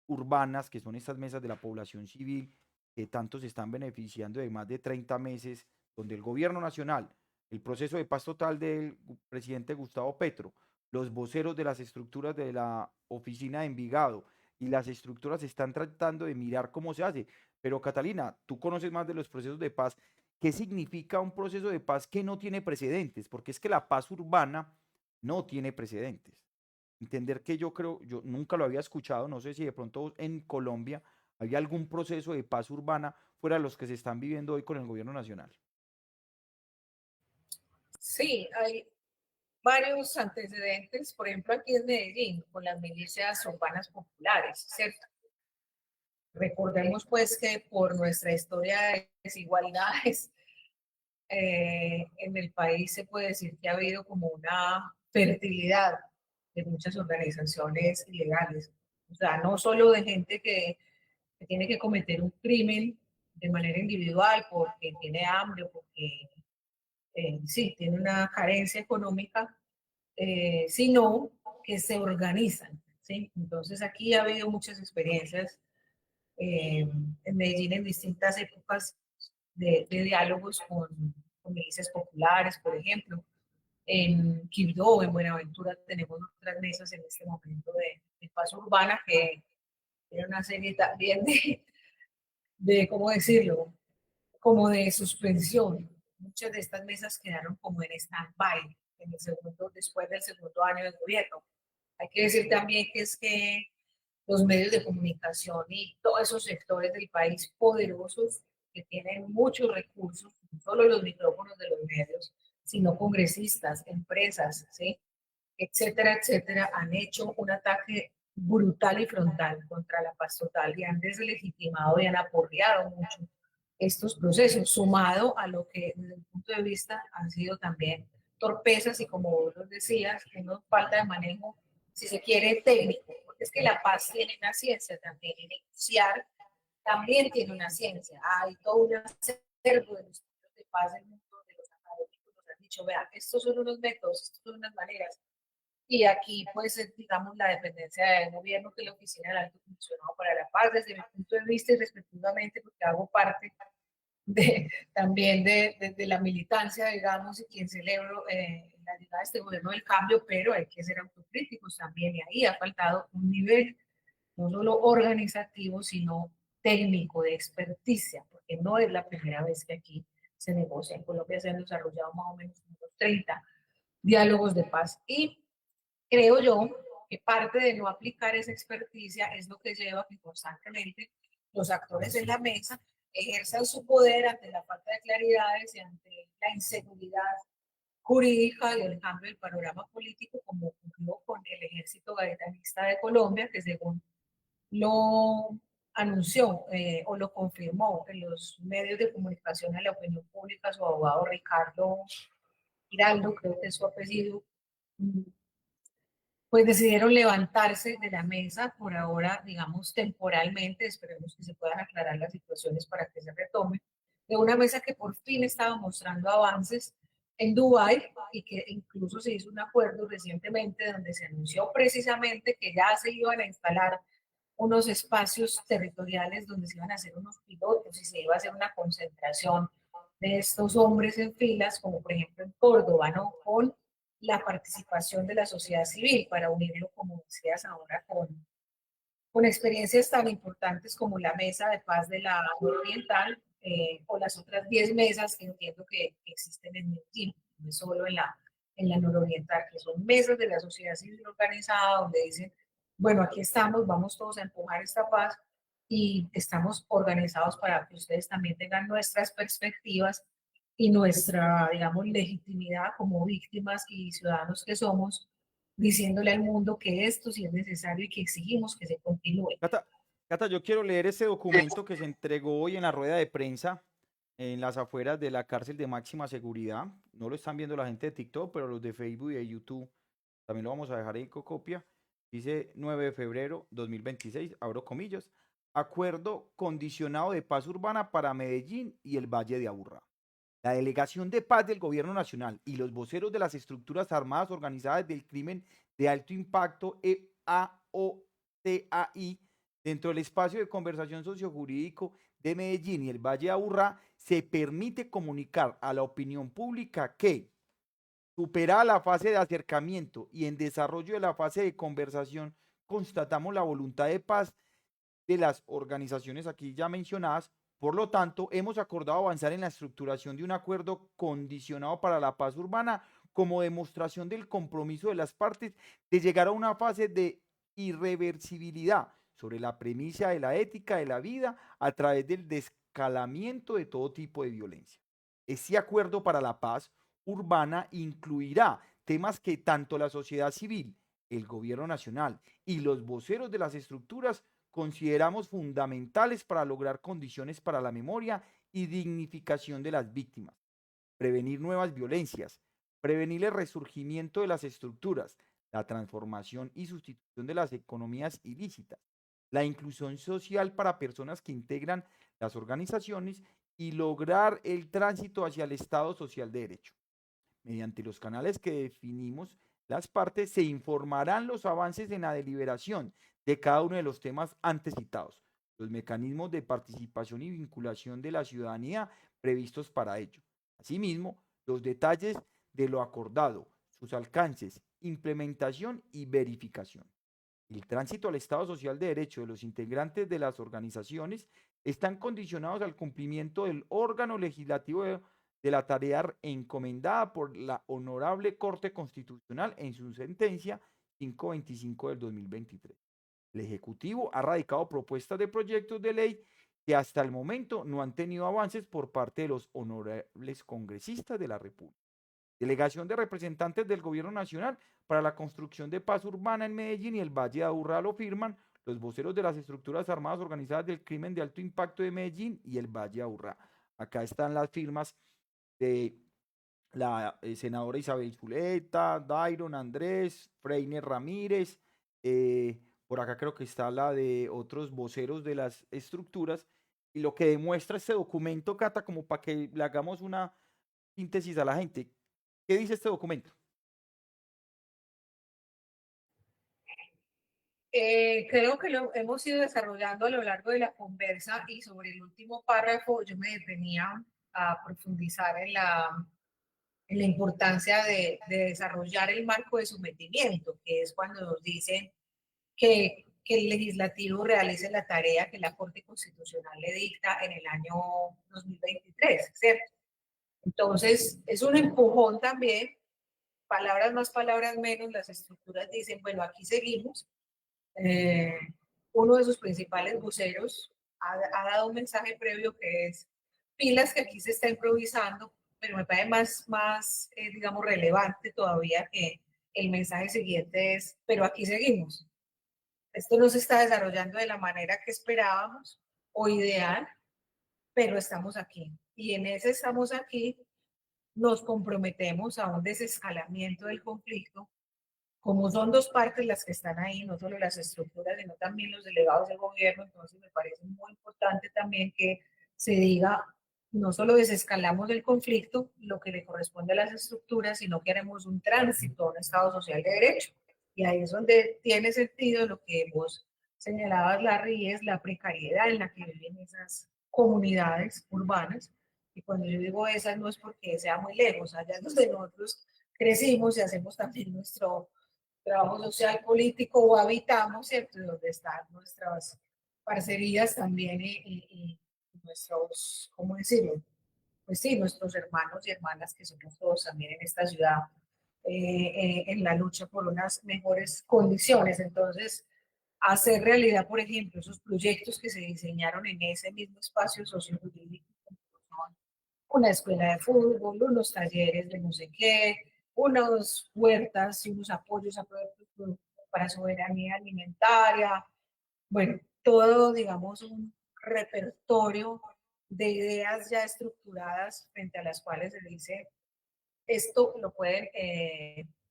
urbanas, que son estas mesas de la población civil, que tanto se están beneficiando de más de 30 meses, donde el gobierno nacional, el proceso de paz total del presidente Gustavo Petro, los voceros de las estructuras de la oficina de Envigado y las estructuras están tratando de mirar cómo se hace. Pero Catalina, tú conoces más de los procesos de paz. ¿Qué significa un proceso de paz que no tiene precedentes? Porque es que la paz urbana no tiene precedentes. Entender que yo creo, yo nunca lo había escuchado, no sé si de pronto en Colombia había algún proceso de paz urbana fuera de los que se están viviendo hoy con el gobierno nacional. Sí, hay varios antecedentes, por ejemplo, aquí en Medellín, con las milicias urbanas populares, ¿cierto? Recordemos pues que por nuestra historia de desigualdades en el país se puede decir que ha habido como una fertilidad de muchas organizaciones ilegales. O sea, no solo de gente que tiene que cometer un crimen de manera individual porque tiene hambre o porque sí, tiene una carencia económica, sino que se organizan, ¿sí? Entonces aquí ha habido muchas experiencias en Medellín en distintas épocas de diálogos con milicias populares, por ejemplo. En Quibdó, en Buenaventura, tenemos otras mesas en este momento de paz urbana, que era una serie también ¿cómo decirlo? Como de suspensión. Muchas de estas mesas quedaron como en stand-by después del segundo año de gobierno. Hay que decir también que es que los medios de comunicación y todos esos sectores del país poderosos que tienen muchos recursos, no solo los micrófonos de los medios, sino congresistas, empresas, ¿sí? Etcétera, etcétera, han hecho un ataque brutal y frontal contra la paz total y han deslegitimado y han aporreado mucho estos procesos, sumado a lo que desde el punto de vista han sido también torpezas y como vos lo decías, una falta de manejo, si se quiere, técnico, porque es que la paz tiene una ciencia también, y negociar también tiene una ciencia. Hay todo un acervo de los estudios de paz del mundo, de los académicos, nos han dicho, vean, estos son unos métodos, estas son unas maneras, y aquí, pues, digamos, la dependencia del gobierno, que es la Oficina del Alto Comisionado para la Paz, desde mi punto de vista y respectivamente, porque hago parte también de la militancia, digamos, y quien celebro la llegada de este gobierno del cambio, pero hay que ser autocríticos también, y ahí ha faltado un nivel no solo organizativo, sino técnico, de experticia, porque no es la primera vez que aquí se negocia. En Colombia se han desarrollado más o menos unos 30 diálogos de paz, y creo yo que parte de no aplicar esa experticia es lo que lleva a que constantemente los actores en la mesa ejerzan su poder ante la falta de claridades y ante la inseguridad jurídica y el cambio del panorama político, como ocurrió con el Ejército Gaetanista de Colombia, que según lo anunció o lo confirmó en los medios de comunicación a la opinión pública su abogado Ricardo Giraldo, creo que es su apellido, pues decidieron levantarse de la mesa por ahora, digamos, temporalmente, esperemos que se puedan aclarar las situaciones para que se retome, de una mesa que por fin estaba mostrando avances en Dubái y que incluso se hizo un acuerdo recientemente donde se anunció precisamente que ya se iban a instalar unos espacios territoriales donde se iban a hacer unos pilotos y se iba a hacer una concentración de estos hombres en filas, como por ejemplo en Córdoba, ¿no? Con la participación de la sociedad civil para unirlo, como decías ahora, con experiencias tan importantes como la Mesa de Paz de la Oriental o las otras 10 mesas que entiendo que existen en Medellín, no solo en la nororiental, que son mesas de la sociedad civil organizada donde dicen, bueno, aquí estamos, vamos todos a empujar esta paz y estamos organizados para que ustedes también tengan nuestras perspectivas y nuestra, digamos, legitimidad como víctimas y ciudadanos que somos, diciéndole al mundo que esto sí es necesario y que exigimos que se continúe. Cata, Cata, yo quiero leer ese documento que se entregó hoy en la rueda de prensa en las afueras de la cárcel de máxima seguridad. No lo están viendo la gente de TikTok, pero los de Facebook y de YouTube también lo vamos a dejar en copia. Dice 9 de febrero 2026, abro comillas, acuerdo condicionado de paz urbana para Medellín y el Valle de Aburrá. La Delegación de Paz del Gobierno Nacional y los voceros de las estructuras armadas organizadas del crimen de alto impacto EAOTAI dentro del espacio de conversación sociojurídico de Medellín y el Valle de Aburrá se permite comunicar a la opinión pública que superada la fase de acercamiento y en desarrollo de la fase de conversación constatamos la voluntad de paz de las organizaciones aquí ya mencionadas. Por lo tanto, hemos acordado avanzar en la estructuración de un acuerdo condicionado para la paz urbana como demostración del compromiso de las partes de llegar a una fase de irreversibilidad sobre la premisa de la ética de la vida a través del descalamiento de todo tipo de violencia. Este acuerdo para la paz urbana incluirá temas que tanto la sociedad civil, el gobierno nacional y los voceros de las estructuras consideramos fundamentales para lograr condiciones para la memoria y dignificación de las víctimas, prevenir nuevas violencias, prevenir el resurgimiento de las estructuras, la transformación y sustitución de las economías ilícitas, la inclusión social para personas que integran las organizaciones y lograr el tránsito hacia el Estado social de Derecho. Mediante los canales que definimos, Las partes se informarán los avances en la deliberación de cada uno de los temas antes citados, los mecanismos de participación y vinculación de la ciudadanía previstos para ello. Asimismo, los detalles de lo acordado, sus alcances, implementación y verificación. El tránsito al Estado Social de Derecho de los integrantes de las organizaciones están condicionados al cumplimiento del órgano legislativo de la tarea encomendada por la Honorable Corte Constitucional en su sentencia 525 del 2023. El Ejecutivo ha radicado propuestas de proyectos de ley que hasta el momento no han tenido avances por parte de los honorables congresistas de la República. Delegación de representantes del Gobierno Nacional para la construcción de paz urbana en Medellín y el Valle de Aburrá lo firman los voceros de las estructuras armadas organizadas del crimen de alto impacto de Medellín y el Valle de Aburrá. Acá están las firmas de la senadora Isabel Zuleta, Dairon Andrés, Freiner Ramírez, por acá creo que está la de otros voceros de las estructuras, y lo que demuestra este documento, Cata, como para que le hagamos una síntesis a la gente. ¿Qué dice este documento? Creo que lo hemos ido desarrollando a lo largo de la conversa y sobre el último párrafo yo me detenía a profundizar en la importancia de desarrollar el marco de sometimiento, que es cuando nos dicen que el legislativo realice la tarea que la Corte Constitucional le dicta en el año 2023, ¿cierto? Entonces, es un empujón también, palabras más, palabras menos, las estructuras dicen, bueno, aquí seguimos. Uno de sus principales voceros ha dado un mensaje previo que es pilas que aquí se está improvisando, pero me parece digamos, relevante todavía que el mensaje siguiente es, pero aquí seguimos. Esto no se está desarrollando de la manera que esperábamos o ideal, pero estamos aquí. Y en ese estamos aquí, nos comprometemos a un desescalamiento del conflicto. Como son dos partes las que están ahí, no solo las estructuras, sino también los delegados del gobierno, entonces me parece muy importante también que se diga, no solo desescalamos el conflicto, lo que le corresponde a las estructuras, sino que haremos un tránsito a un Estado social de derecho. Y ahí es donde tiene sentido lo que vos señalabas, Larry, es la precariedad en la que viven esas comunidades urbanas. Y cuando yo digo esas, no es porque sea muy lejos, allá es donde nosotros crecimos y hacemos también nuestro trabajo social político o habitamos, ¿cierto? Donde están nuestras parcerías también y nuestros, ¿cómo decirlo? Pues sí, nuestros hermanos y hermanas que somos todos también en esta ciudad en la lucha por unas mejores condiciones. Entonces, hacer realidad, por ejemplo, esos proyectos que se diseñaron en ese mismo espacio sociojurídico, una escuela de fútbol, unos talleres de no sé qué, unas huertas y unos apoyos a productos para soberanía alimentaria, bueno, todo, digamos, un repertorio de ideas ya estructuradas frente a las cuales se dice, esto lo pueden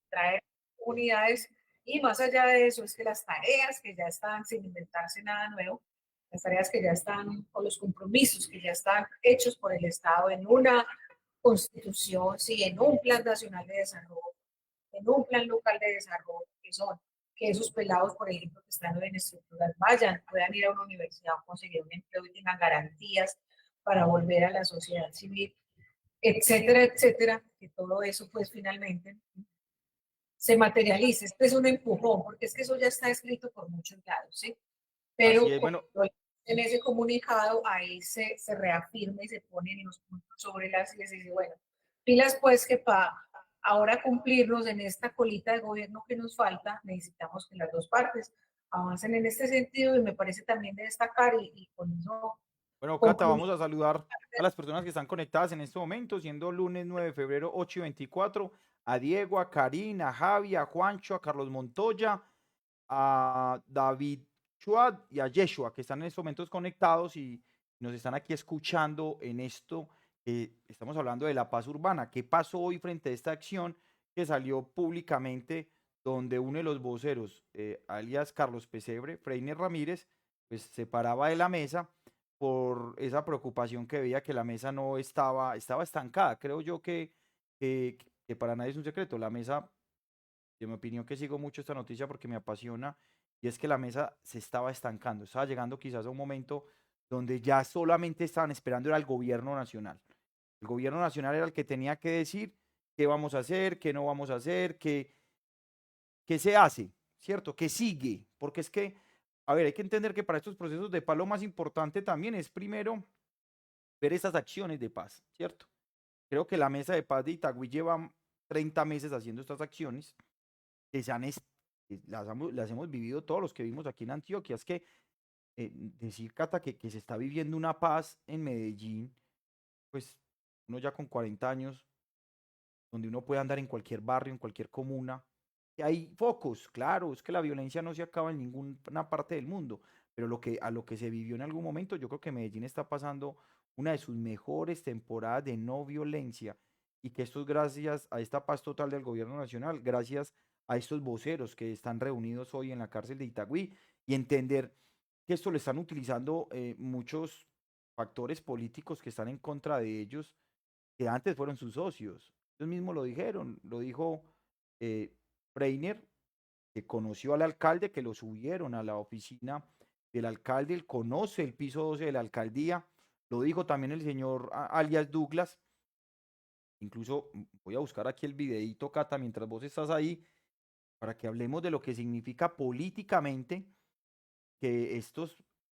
traer unidades y más allá de eso es que las tareas que ya están, sin inventarse nada nuevo, las tareas que ya están o los compromisos que ya están hechos por el Estado en una constitución, sí, en un plan nacional de desarrollo, en un plan local de desarrollo, que son que esos pelados, por ejemplo, que están en estructuras, vayan, puedan ir a una universidad o conseguir un empleo y tengan garantías para volver a la sociedad civil, etcétera, etcétera, que todo eso pues finalmente se materialice. Este es un empujón, porque es que eso ya está escrito por muchos lados, ¿sí? Pero Así es, bueno, en ese comunicado ahí se reafirma y se ponen los puntos sobre las y se dice, bueno, pilas pues que para ahora cumplirnos en esta colita de gobierno que nos falta, necesitamos que las dos partes avancen en este sentido y me parece también de destacar y con eso bueno, Cata, concluyo. vamos a saludar a las personas que están conectadas en este momento, siendo lunes 9 de febrero 8:24, a Diego, a Karina, a Javi, a Juancho, a Carlos Montoya, a David Chuad y a Yeshua, que están en estos momentos conectados y nos están aquí escuchando en esto. Estamos hablando de la paz urbana. ¿Qué pasó hoy frente a esta acción que salió públicamente donde uno de los voceros, alias Carlos Pesebre, Freiner Ramírez, pues se paraba de la mesa por esa preocupación que veía que la mesa no estaba estancada? Creo yo que para nadie es un secreto, la mesa de mi opinión que sigo mucho esta noticia porque me apasiona, y es que la mesa se estaba estancando, estaba llegando quizás a un momento donde ya solamente estaban esperando era el gobierno nacional. El gobierno nacional era el que tenía que decir qué vamos a hacer, qué no vamos a hacer, qué se hace, ¿cierto? ¿Qué sigue? Porque es que, a ver, hay que entender que para estos procesos de paz lo más importante también es primero ver estas acciones de paz, ¿cierto? Creo que la mesa de paz de Itagüí lleva 30 meses haciendo estas acciones que las hemos vivido todos los que vimos aquí en Antioquia. Es que decir, Cata, que se está viviendo una paz en Medellín, pues uno ya con 40 años, donde uno puede andar en cualquier barrio, en cualquier comuna, y hay focos, claro, es que la violencia no se acaba en ninguna parte del mundo, pero a lo que se vivió en algún momento, yo creo que Medellín está pasando una de sus mejores temporadas de no violencia, y que esto es gracias a esta paz total del gobierno nacional, gracias a estos voceros que están reunidos hoy en la cárcel de Itagüí, y entender que esto lo están utilizando muchos factores políticos que están en contra de ellos, que antes fueron sus socios. Ellos mismos lo dijeron, lo dijo Freiner, que conoció al alcalde, que lo subieron a la oficina del alcalde, él conoce el piso 12 de la alcaldía, lo dijo también el señor alias Douglas. Incluso voy a buscar aquí el videíto, Cata, mientras vos estás ahí, para que hablemos de lo que significa políticamente que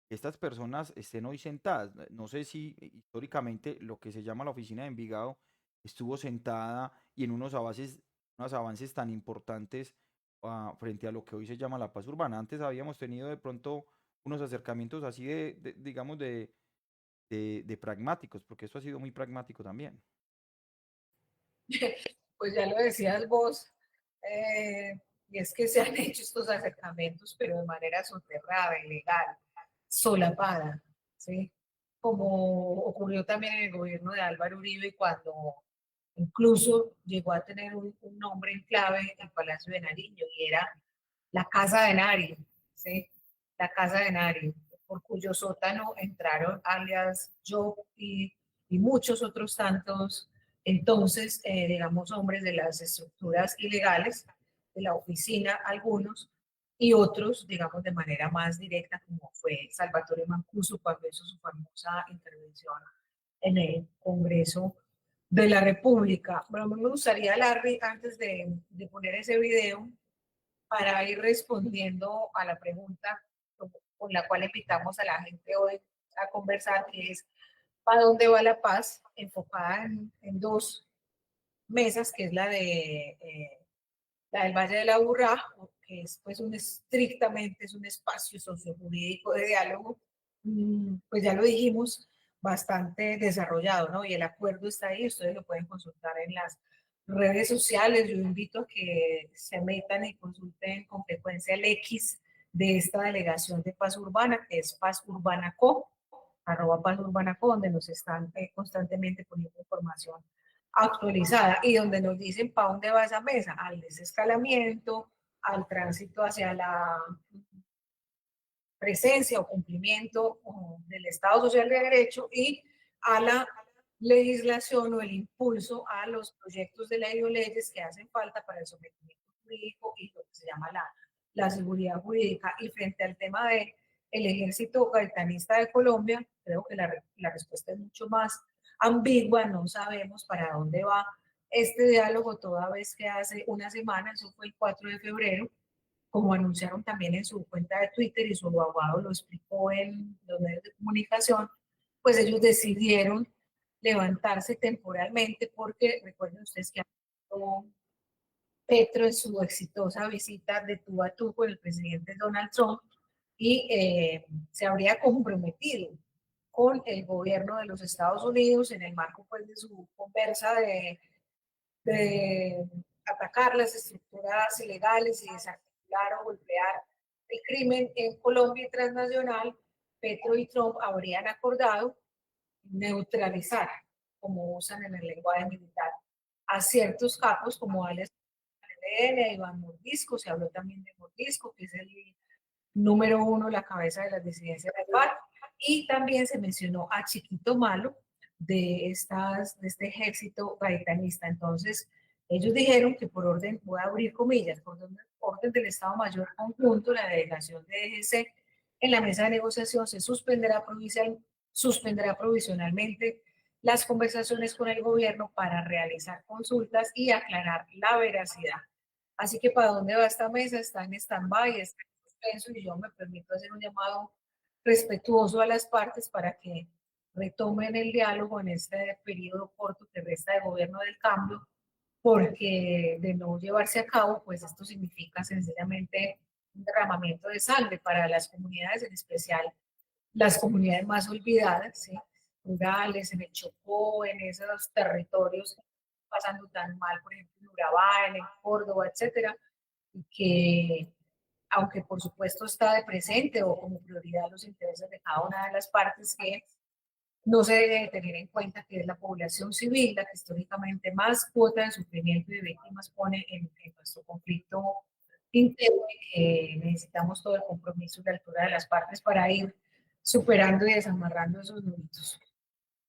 estas personas estén hoy sentadas. No sé si históricamente lo que se llama la oficina de Envigado estuvo sentada y en unos avances tan importantes frente a lo que hoy se llama la paz urbana. Antes habíamos tenido de pronto unos acercamientos así digamos, de pragmáticos, porque esto ha sido muy pragmático también. Pues ya lo decías vos, y es que se han hecho estos acercamientos, pero de manera soterrada, ilegal, solapada, ¿sí? Como ocurrió también en el gobierno de Álvaro Uribe cuando incluso llegó a tener un nombre en clave el Palacio de Nariño y era la Casa de Nariño, ¿sí? La Casa de Nariño, por cuyo sótano entraron alias yo y muchos otros tantos, entonces, digamos, hombres de las estructuras ilegales, de la oficina, algunos, y otros, digamos, de manera más directa, como fue Salvatore Mancuso cuando hizo su famosa intervención en el Congreso de la República. Bueno, me gustaría, Larry, antes de poner ese video, para ir respondiendo a la pregunta con la cual invitamos a la gente hoy a conversar, que es ¿para dónde va la paz? Enfocada en dos mesas, que es la del Valle de la Aburrá, que es pues estrictamente es un espacio sociojurídico de diálogo, pues ya lo dijimos, bastante desarrollado, ¿no? Y el acuerdo está ahí, ustedes lo pueden consultar en las redes sociales. Yo invito a que se metan y consulten con frecuencia el X de esta delegación de Paz Urbana, que es Paz Urbana Co, @Paz Urbana Co, donde nos están constantemente poniendo información actualizada y donde nos dicen para dónde va esa mesa, al desescalamiento, al tránsito hacia la presencia o cumplimiento del Estado Social de Derecho y a la legislación o el impulso a los proyectos de ley o leyes que hacen falta para el sometimiento jurídico y lo que se llama la seguridad jurídica. Y frente al tema de el ejército gaitanista de Colombia, creo que la respuesta es mucho más ambigua, no sabemos para dónde va este diálogo, toda vez que hace una semana, eso fue el 4 de febrero, como anunciaron también en su cuenta de Twitter y su abogado lo explicó en los medios de comunicación, pues ellos decidieron levantarse temporalmente porque recuerden ustedes que Petro en su exitosa visita de tú a tú con el presidente Donald Trump y se habría comprometido con el gobierno de los Estados Unidos en el marco pues de su conversa de atacar las estructuras ilegales y desarticular o golpear el crimen en Colombia y transnacional. Petro y Trump habrían acordado neutralizar, como usan en el lenguaje militar, a ciertos capos como Alex N, Iván Mordisco, se habló también de Mordisco, que es el número uno, la cabeza de las disidencias de FARC, y también se mencionó a Chiquito Malo de este ejército gaitanista. Entonces, Ellos dijeron que por orden, voy a abrir comillas, por orden del Estado Mayor Conjunto, la delegación de DGC en la mesa de negociación se suspenderá provisionalmente las conversaciones con el gobierno para realizar consultas y aclarar la veracidad. Así que para dónde va esta mesa, está en stand-by, está en suspenso, y yo me permito hacer un llamado respetuoso a las partes para que retomen el diálogo en este periodo corto que resta de gobierno del cambio, porque de no llevarse a cabo, pues esto significa sencillamente un derramamiento de sangre para las comunidades, en especial las comunidades más olvidadas, ¿sí? Rurales, en el Chocó, en esos territorios pasando tan mal, por ejemplo, en Urabá, en Córdoba, etcétera, y que, aunque por supuesto está de presente o como prioridad los intereses de cada una de las partes, que no se debe tener en cuenta que es la población civil la que históricamente más cuota de sufrimiento y de víctimas pone en nuestro conflicto interno, y que necesitamos todo el compromiso y la altura de las partes para ir superando y desamarrando esos nuditos.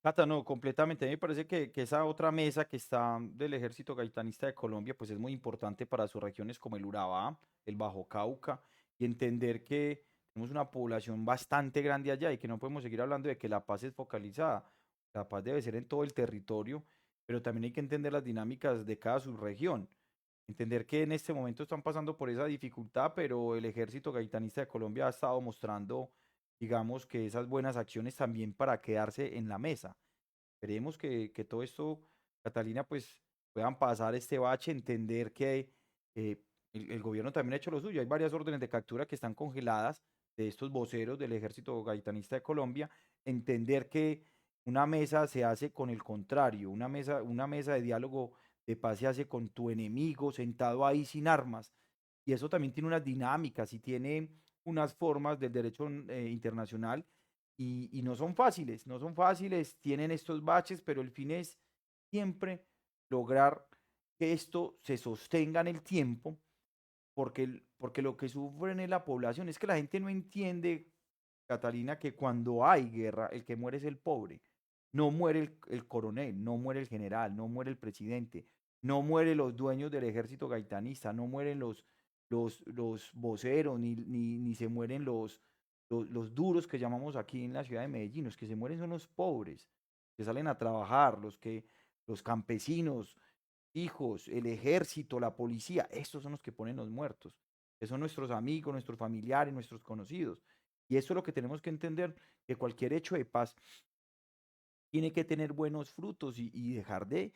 Cata, no, completamente. A mí me parece que esa otra mesa que está del Ejército Gaitanista de Colombia, pues es muy importante para sus regiones como el Urabá, el Bajo Cauca, y entender que tenemos una población bastante grande allá y que no podemos seguir hablando de que la paz es focalizada. La paz debe ser en todo el territorio, pero también hay que entender las dinámicas de cada subregión. Entender que en este momento están pasando por esa dificultad, pero el Ejército Gaitanista de Colombia ha estado mostrando, digamos, que esas buenas acciones también para quedarse en la mesa. Esperemos que todo esto, Catalina, pues puedan pasar este bache, entender que el gobierno también ha hecho lo suyo. Hay varias órdenes de captura que están congeladas de estos voceros del Ejército Gaitanista de Colombia. Entender que una mesa se hace con el contrario, una mesa de diálogo de paz se hace con tu enemigo sentado ahí sin armas. Y eso también tiene unas dinámicas y tiene unas formas del derecho internacional y no son fáciles, no son fáciles, tienen estos baches, pero el fin es siempre lograr que esto se sostenga en el tiempo, porque, porque lo que sufren es la población, es que la gente no entiende, Catalina, que cuando hay guerra, el que muere es el pobre, no muere el coronel, no muere el general, no muere el presidente, no mueren los dueños del ejército gaitanista, no mueren los voceros, ni se mueren los duros que llamamos aquí en la ciudad de Medellín. Los que se mueren son los pobres, que salen a trabajar, los campesinos, hijos, el ejército, la policía, estos son los que ponen los muertos, que son nuestros amigos, nuestros familiares, nuestros conocidos. Y eso es lo que tenemos que entender, que cualquier hecho de paz tiene que tener buenos frutos y dejar de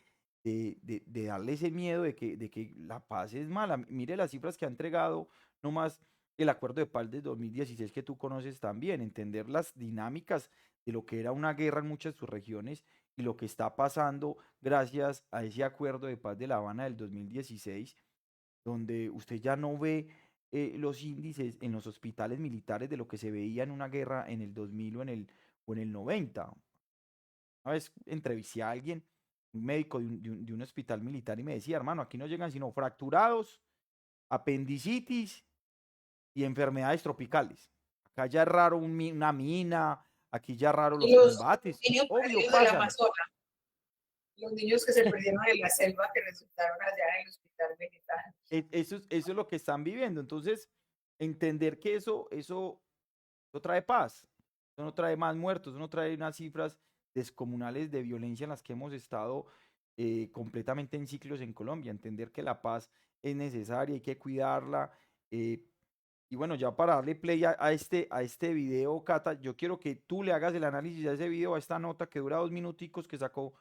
darle ese miedo de que la paz es mala. Mire las cifras que ha entregado nomás el acuerdo de paz de 2016 que tú conoces también, entender las dinámicas de lo que era una guerra en muchas de sus regiones y lo que está pasando gracias a ese acuerdo de paz de La Habana del 2016, donde usted ya no ve los índices en los hospitales militares de lo que se veía en una guerra en el 2000 o en el 90. Una vez entrevisté a alguien, un médico de un hospital militar, y me decía, hermano, aquí no llegan sino fracturados, apendicitis y enfermedades tropicales. Acá ya es raro una mina, aquí ya es raro Y los los combates. niños Obvio, perdidos del pasan. Amazonas, los niños que se perdieron en la selva que resultaron allá en el hospital militar. Eso es lo que están viviendo. Entonces, entender que eso trae paz, eso no trae más muertos, eso no trae unas cifras descomunales de violencia en las que hemos estado completamente en ciclos en Colombia. Entender que la paz es necesaria, hay que cuidarla. eh, y bueno, ya para darle play a este video, Cata, yo quiero que tú le hagas el análisis a ese video, a esta nota que dura 2 minuticos que sacó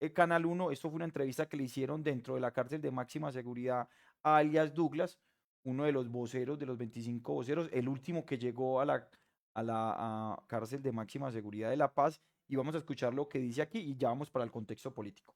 el Canal 1. Esto fue una entrevista que le hicieron dentro de la cárcel de máxima seguridad a alias Douglas, uno de los voceros, de los 25 voceros, el último que llegó a la cárcel de máxima seguridad de La Paz. Y vamos a escuchar lo que dice aquí y ya vamos para el contexto político.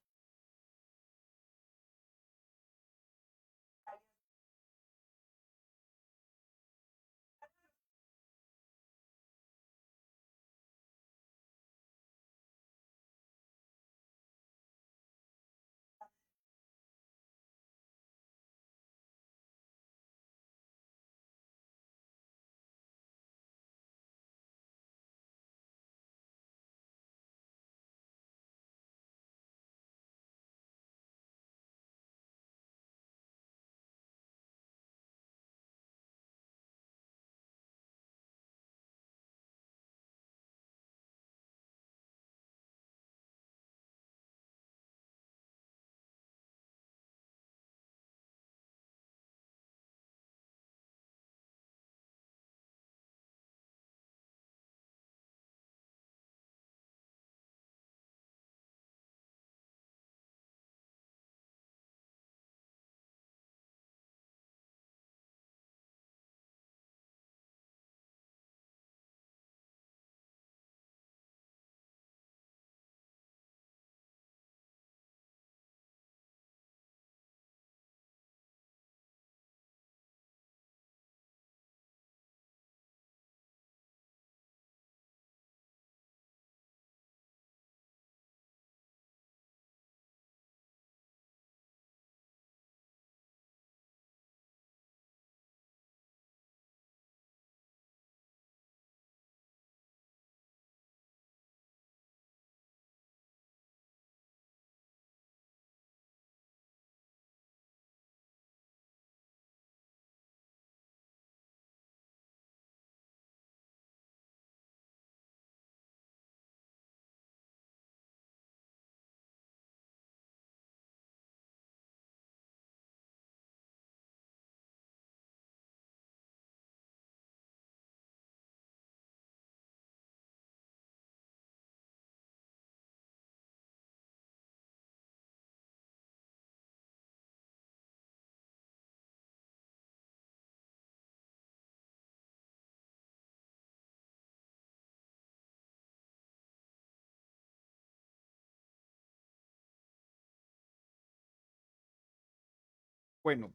Bueno,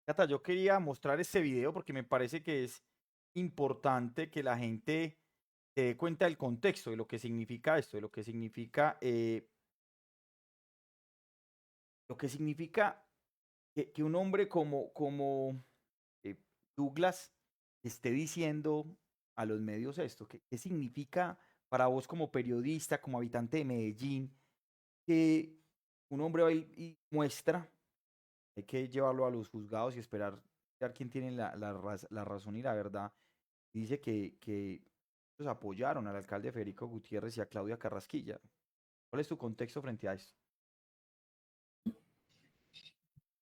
Cata, yo quería mostrar este video porque me parece que es importante que la gente se dé cuenta del contexto, de lo que significa esto, de lo que significa que un hombre como eh, Douglas esté diciendo a los medios esto. ¿Qué significa para vos como periodista, como habitante de Medellín, que un hombre va y muestra? Hay que llevarlo a los juzgados y esperar a quién tiene la razón y la verdad. Y dice que ellos apoyaron al alcalde Federico Gutiérrez y a Claudia Carrasquilla. ¿Cuál es tu contexto frente a esto?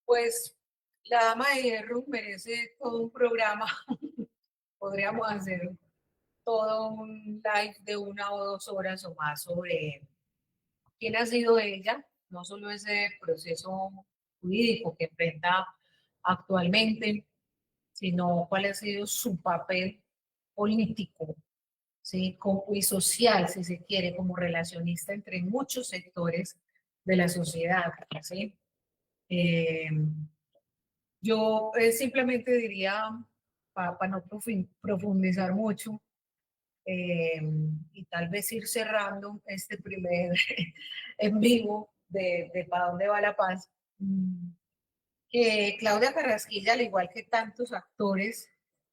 Pues la Dama de Hierro merece todo un programa. Podríamos hacer todo un live de 1 o 2 horas o más sobre quién ha sido ella, no solo ese proceso jurídico que enfrenta actualmente, sino cuál ha sido su papel político, ¿sí? Y social, si se quiere, como relacionista entre muchos sectores de la sociedad, ¿sí? Eh, yo simplemente diría, para no profundizar mucho, eh, y tal vez ir cerrando este primer en vivo de para dónde va la paz, que Claudia Carrasquilla, al igual que tantos actores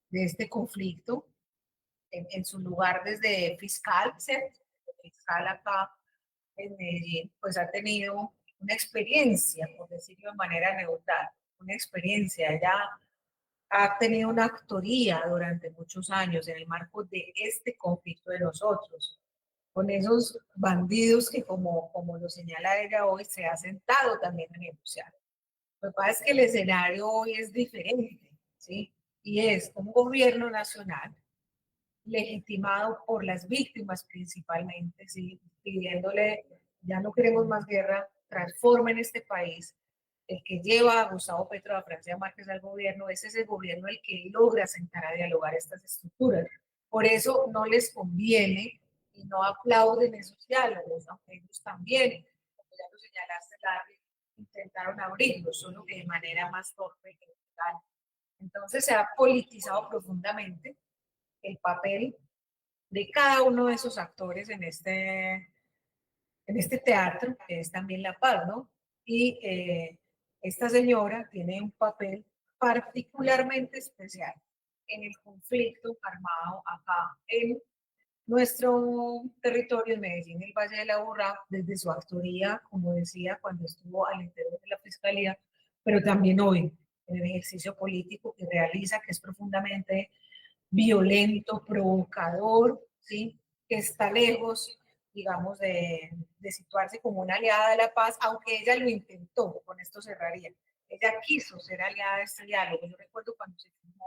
de este conflicto, en su lugar desde fiscal, ¿cierto? Fiscal acá en Medellín, pues ha tenido una experiencia, por decirlo de manera neutral, una experiencia. Ella ha tenido una actoría durante muchos años en el marco de este conflicto de nosotros, con esos bandidos que, como lo señala ella hoy, se ha sentado también a negociar. Lo que pasa es que el escenario hoy es diferente, ¿sí? Y es un gobierno nacional legitimado por las víctimas principalmente, ¿sí? Pidiéndole, ya no queremos más guerra, transformen este país. El que lleva a Gustavo Petro, a Francia Márquez al gobierno, es ese gobierno el que logra sentar a dialogar estas estructuras. Por eso no les conviene y no aplauden esos diálogos, aunque ellos también, como ya lo señalaste, Larry, intentaron abrirlos, solo que de manera más torpe que legal. Entonces se ha politizado profundamente el papel de cada uno de esos actores en este teatro, que es también La Paz, ¿no? Y esta señora tiene un papel particularmente especial en el conflicto armado acá en nuestro territorio en Medellín, el Valle de la Burrá, desde su actoría, como decía, cuando estuvo al interior de la Fiscalía, pero también hoy en el ejercicio político que realiza, que es profundamente violento, provocador, ¿sí? Que está lejos, digamos, de situarse como una aliada de la paz, aunque ella lo intentó, con esto cerraría. Ella quiso ser aliada de este diálogo. Yo recuerdo cuando se firmó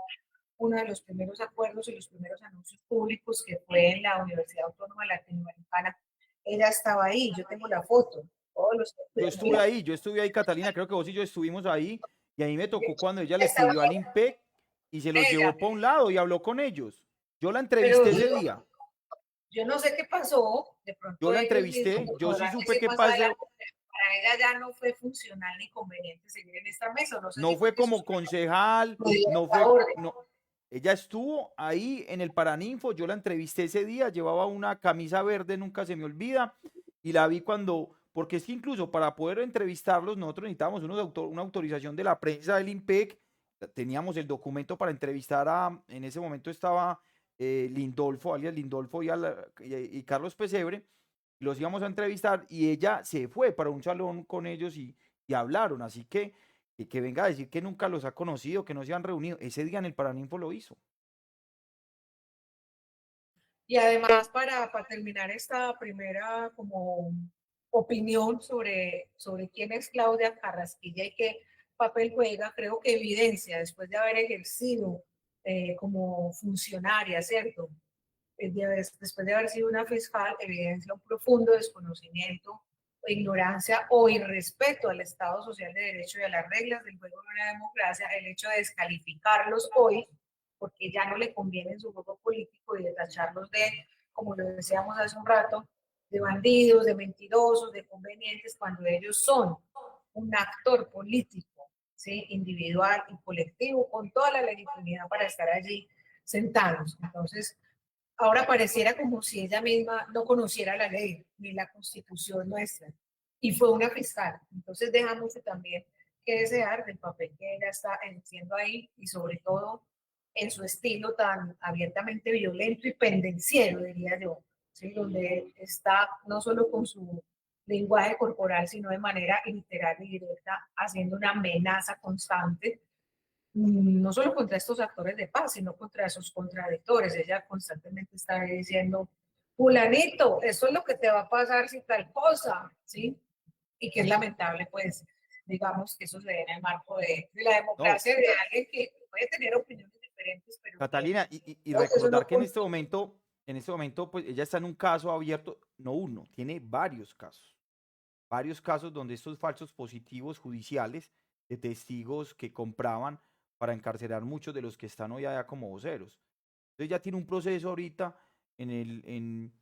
uno de los primeros acuerdos y los primeros anuncios públicos, que fue en la Universidad Autónoma Latinoamericana, ella estaba ahí, yo tengo la foto, todos los Yo estuve ahí, Catalina, creo que vos y yo estuvimos ahí, y a mí me tocó cuando ella le estaba escribió al IMPEC y se los ella, llevó para un lado y habló con ellos. Yo la pero entrevisté ese día, yo no sé qué pasó, de yo pronto la ellos mismos entrevisté, yo sí podrán supe decir qué más adelante, pasó. para ella ya no fue funcional ni conveniente seguir en esta mesa, no sé No si fue fue que sus como concejal, le dieron no la fue, orden. no. Ella estuvo ahí en el Paraninfo, yo la entrevisté ese día, llevaba una camisa verde, nunca se me olvida, y la vi cuando, porque es que incluso para poder entrevistarlos nosotros necesitábamos una autorización de la prensa del IMPEC, teníamos el documento para entrevistar en ese momento estaba Lindolfo, alias Lindolfo y Carlos Pesebre, los íbamos a entrevistar y ella se fue para un salón con ellos y hablaron, así que venga a decir que nunca los ha conocido, que no se han reunido. Ese día en el Paraninfo lo hizo. Y además, para terminar esta primera como opinión sobre quién es Claudia Carrasquilla y qué papel juega, creo que evidencia, después de haber ejercido como funcionaria, ¿cierto? Después de haber sido una fiscal, evidencia un profundo desconocimiento o ignorancia o irrespeto al Estado Social de Derecho y a las reglas del juego de una democracia, el hecho de descalificarlos hoy, porque ya no le conviene en su juego político y de tacharlos de, como lo decíamos hace un rato, de bandidos, de mentirosos, de convenientes, cuando ellos son un actor político, ¿sí? Individual y colectivo, con toda la legitimidad para estar allí sentados. Entonces, ahora pareciera como si ella misma no conociera la ley ni la constitución nuestra. Y fue una fiscal. Entonces deja mucho también que desear del papel que ella está ejerciendo ahí y sobre todo en su estilo tan abiertamente violento y pendenciero, diría yo, ¿sí? Donde está no solo con su lenguaje corporal, sino de manera literal y directa, haciendo una amenaza constante no solo contra estos actores de paz, sino contra sus contradictores. Ella constantemente está diciendo, fulanito, eso es lo que te va a pasar si tal cosa, ¿sí? Y que es lamentable, pues, digamos, que eso se dé en el marco de la No, democracia de alguien que puede tener opiniones diferentes, pero que Catalina, y creo que eso recordar no que en este momento, pues ella está en un caso abierto, no uno, tiene varios casos donde estos falsos positivos judiciales de testigos que compraban para encarcelar muchos de los que están hoy allá como voceros. Entonces ya tiene un proceso ahorita en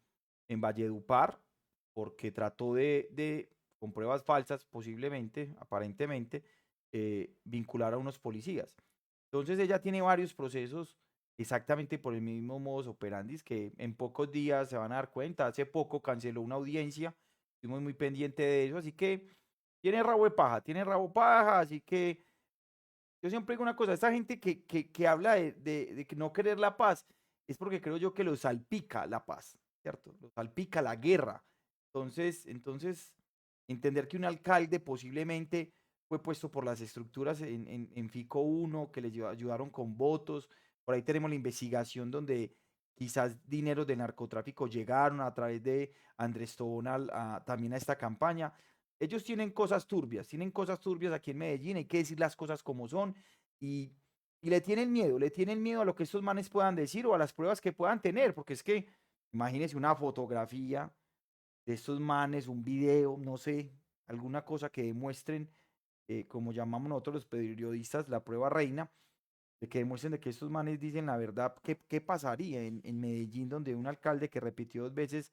Valledupar, porque trató con pruebas falsas, posiblemente, aparentemente, vincular a unos policías. Entonces ella tiene varios procesos exactamente por el mismo modus operandi que en pocos días se van a dar cuenta. Hace poco canceló una audiencia, estuvimos muy pendiente de eso, así que tiene rabo paja, así que yo siempre digo una cosa, esta gente que habla de que no querer la paz, es porque creo yo que lo salpica la paz, ¿cierto? Lo salpica la guerra. Entonces, entender que un alcalde posiblemente fue puesto por las estructuras en Fico 1, que le ayudaron con votos. Por ahí tenemos la investigación donde quizás dineros de narcotráfico llegaron a través de Andrés Tobón también a esta campaña. Ellos tienen cosas turbias aquí en Medellín, hay que decir las cosas como son y, y le tienen miedo a lo que estos manes puedan decir o a las pruebas que puedan tener, porque es que imagínense una fotografía de estos manes, un video, no sé, alguna cosa que demuestren, como llamamos nosotros los periodistas, la prueba reina, de que demuestren de que estos manes dicen la verdad. ¿Qué pasaría en Medellín, donde un alcalde que repitió 2 veces,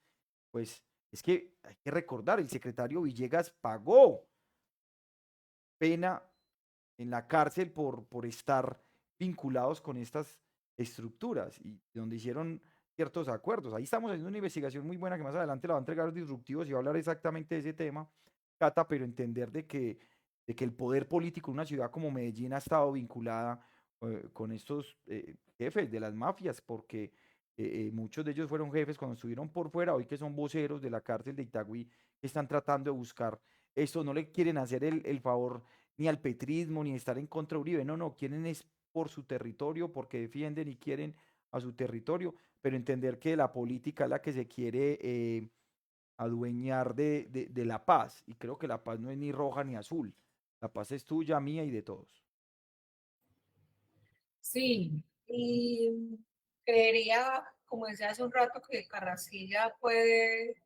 pues es que hay que recordar, el secretario Villegas pagó pena en la cárcel por estar vinculados con estas estructuras y donde hicieron ciertos acuerdos? Ahí estamos haciendo una investigación muy buena que más adelante la va a entregar los disruptivos y va a hablar exactamente de ese tema, Cata, pero entender de que el poder político en una ciudad como Medellín ha estado vinculada con estos jefes de las mafias, porque muchos de ellos fueron jefes cuando estuvieron por fuera, hoy que son voceros de la cárcel de Itagüí, que están tratando de buscar esto, no le quieren hacer el favor ni al petrismo, ni estar en contra de Uribe, no, quieren es por su territorio, porque defienden y quieren a su territorio, pero entender que la política es la que se quiere adueñar de la paz, y creo que la paz no es ni roja ni azul, la paz es tuya, mía y de todos. sí, y creería, como decía hace un rato, que Carrasquilla puede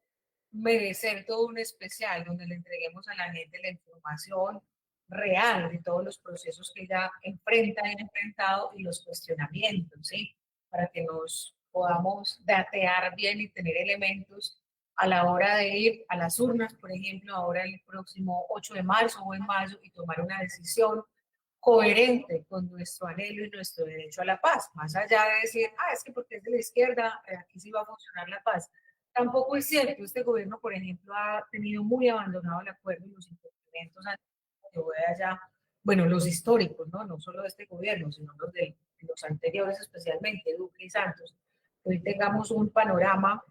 merecer todo un especial donde le entreguemos a la gente la información real de todos los procesos que ella enfrenta y ha enfrentado y los cuestionamientos, ¿sí? Para que nos podamos datear bien y tener elementos a la hora de ir a las urnas, por ejemplo, ahora el próximo 8 de marzo o en mayo y tomar una decisión coherente con nuestro anhelo y nuestro derecho a la paz, más allá de decir, es que porque es de la izquierda, aquí sí va a funcionar la paz. Tampoco es cierto, este gobierno, por ejemplo, ha tenido muy abandonado el acuerdo y los incumplimientos que voy allá, bueno, los históricos, ¿no? No solo de este gobierno, sino de los anteriores, especialmente Duque y Santos. Hoy tengamos un panorama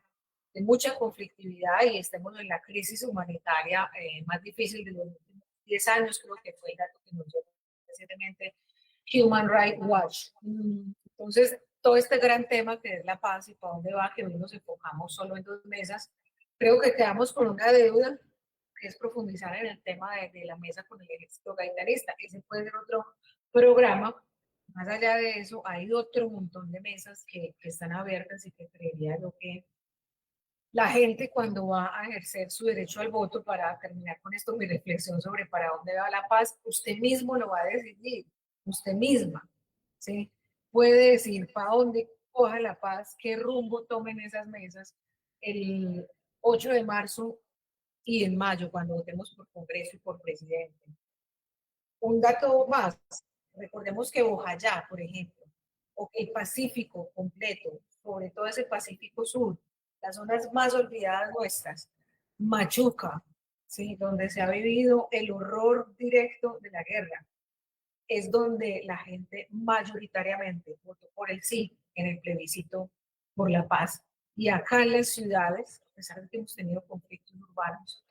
de mucha conflictividad y estemos en la crisis humanitaria más difícil de los últimos 10 años, creo que fue el dato que nos dio recientemente Human Rights Watch. Entonces, todo este gran tema que es la paz y para dónde va, que hoy nos enfocamos solo en 2 mesas, creo que quedamos con una deuda que es profundizar en el tema de la mesa con el ejército gaitanista. Ese puede ser otro programa. Más allá de eso, hay otro montón de mesas que están abiertas y que creería yo que la gente cuando va a ejercer su derecho al voto, para terminar con esto, mi reflexión sobre para dónde va la paz, usted mismo lo va a decidir, usted misma, ¿sí? Puede decir para dónde coja la paz, qué rumbo tomen esas mesas el 8 de marzo y en mayo, cuando votemos por Congreso y por presidente. Un dato más, recordemos que Bojayá, por ejemplo, o el Pacífico completo, sobre todo ese Pacífico Sur, las zonas más olvidadas nuestras, Machuca, ¿sí? Donde se ha vivido el horror directo de la guerra, es donde la gente mayoritariamente votó por el sí en el plebiscito por la paz. Y acá en las ciudades, a pesar de que hemos tenido conflictos urbanos,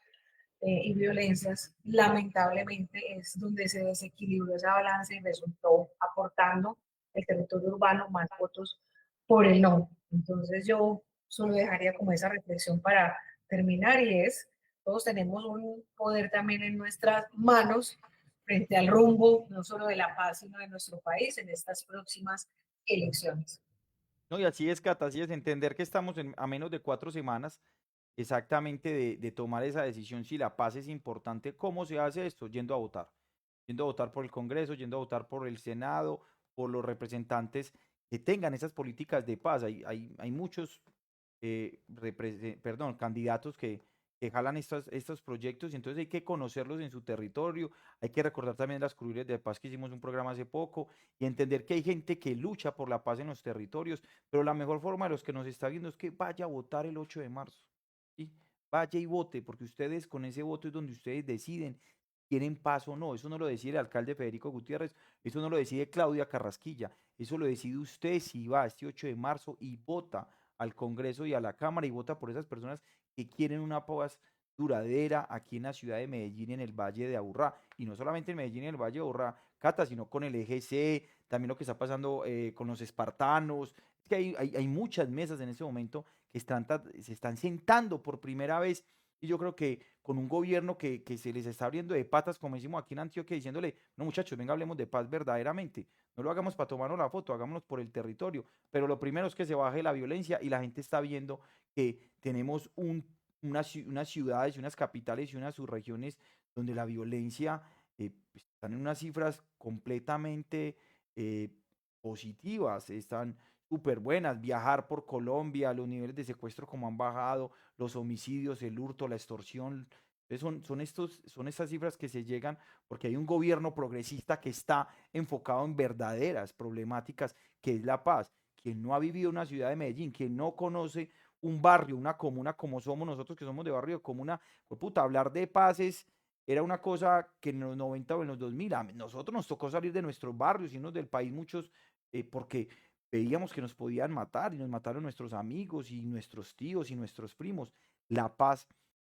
y violencias, lamentablemente es donde se desequilibró esa balanza y resultó aportando el territorio urbano más votos por el no. Entonces yo solo dejaría como esa reflexión para terminar y es, todos tenemos un poder también en nuestras manos frente al rumbo, no solo de la paz, sino de nuestro país en estas próximas elecciones. No, y así es, Cata, así es, entender que estamos a menos de 4 semanas exactamente de tomar esa decisión, si la paz es importante. ¿Cómo se hace esto? Yendo a votar. Yendo a votar por el Congreso, yendo a votar por el Senado, por los representantes que tengan esas políticas de paz. Hay muchos candidatos que jalan estos proyectos y entonces hay que conocerlos en su territorio, hay que recordar también las curules de paz que hicimos un programa hace poco y entender que hay gente que lucha por la paz en los territorios, pero la mejor forma de los que nos está viendo es que vaya a votar el 8 de marzo, ¿sí? Vaya y vote, porque ustedes con ese voto es donde ustedes deciden quieren paz o no. Eso no lo decide el alcalde Federico Gutiérrez, eso no lo decide Claudia Carrasquilla, eso lo decide usted si va este 8 de marzo y vota al Congreso y a la Cámara y vota por esas personas que quieren una paz duradera aquí en la ciudad de Medellín, en el Valle de Aburrá. Y no solamente en Medellín y en el Valle de Aburrá, Cata, sino con el EGC, también lo que está pasando con los espartanos. Es que hay muchas mesas en este momento que se están sentando por primera vez y yo creo que con un gobierno que se les está abriendo de patas, como decimos aquí en Antioquia, diciéndole, no muchachos, venga, hablemos de paz verdaderamente. No lo hagamos para tomarnos la foto, hagámoslo por el territorio. Pero lo primero es que se baje la violencia y la gente está viendo que tenemos unas ciudades y unas capitales y unas subregiones donde la violencia están en unas cifras completamente eh, positivas, están súper buenas. Viajar por Colombia, los niveles de secuestro como han bajado, los homicidios, el hurto, la extorsión. Entonces son estas cifras que se llegan porque hay un gobierno progresista que está enfocado en verdaderas problemáticas, que es la paz. Quien no ha vivido una ciudad de Medellín, quien no conoce un barrio, una comuna como somos nosotros que somos de barrio de comuna, pues puta, hablar de paz era una cosa que en los 90 o en los 2000, a nosotros nos tocó salir de nuestros barrios, irnos del país muchos, porque veíamos que nos podían matar y nos mataron nuestros amigos y nuestros tíos y nuestros primos. La paz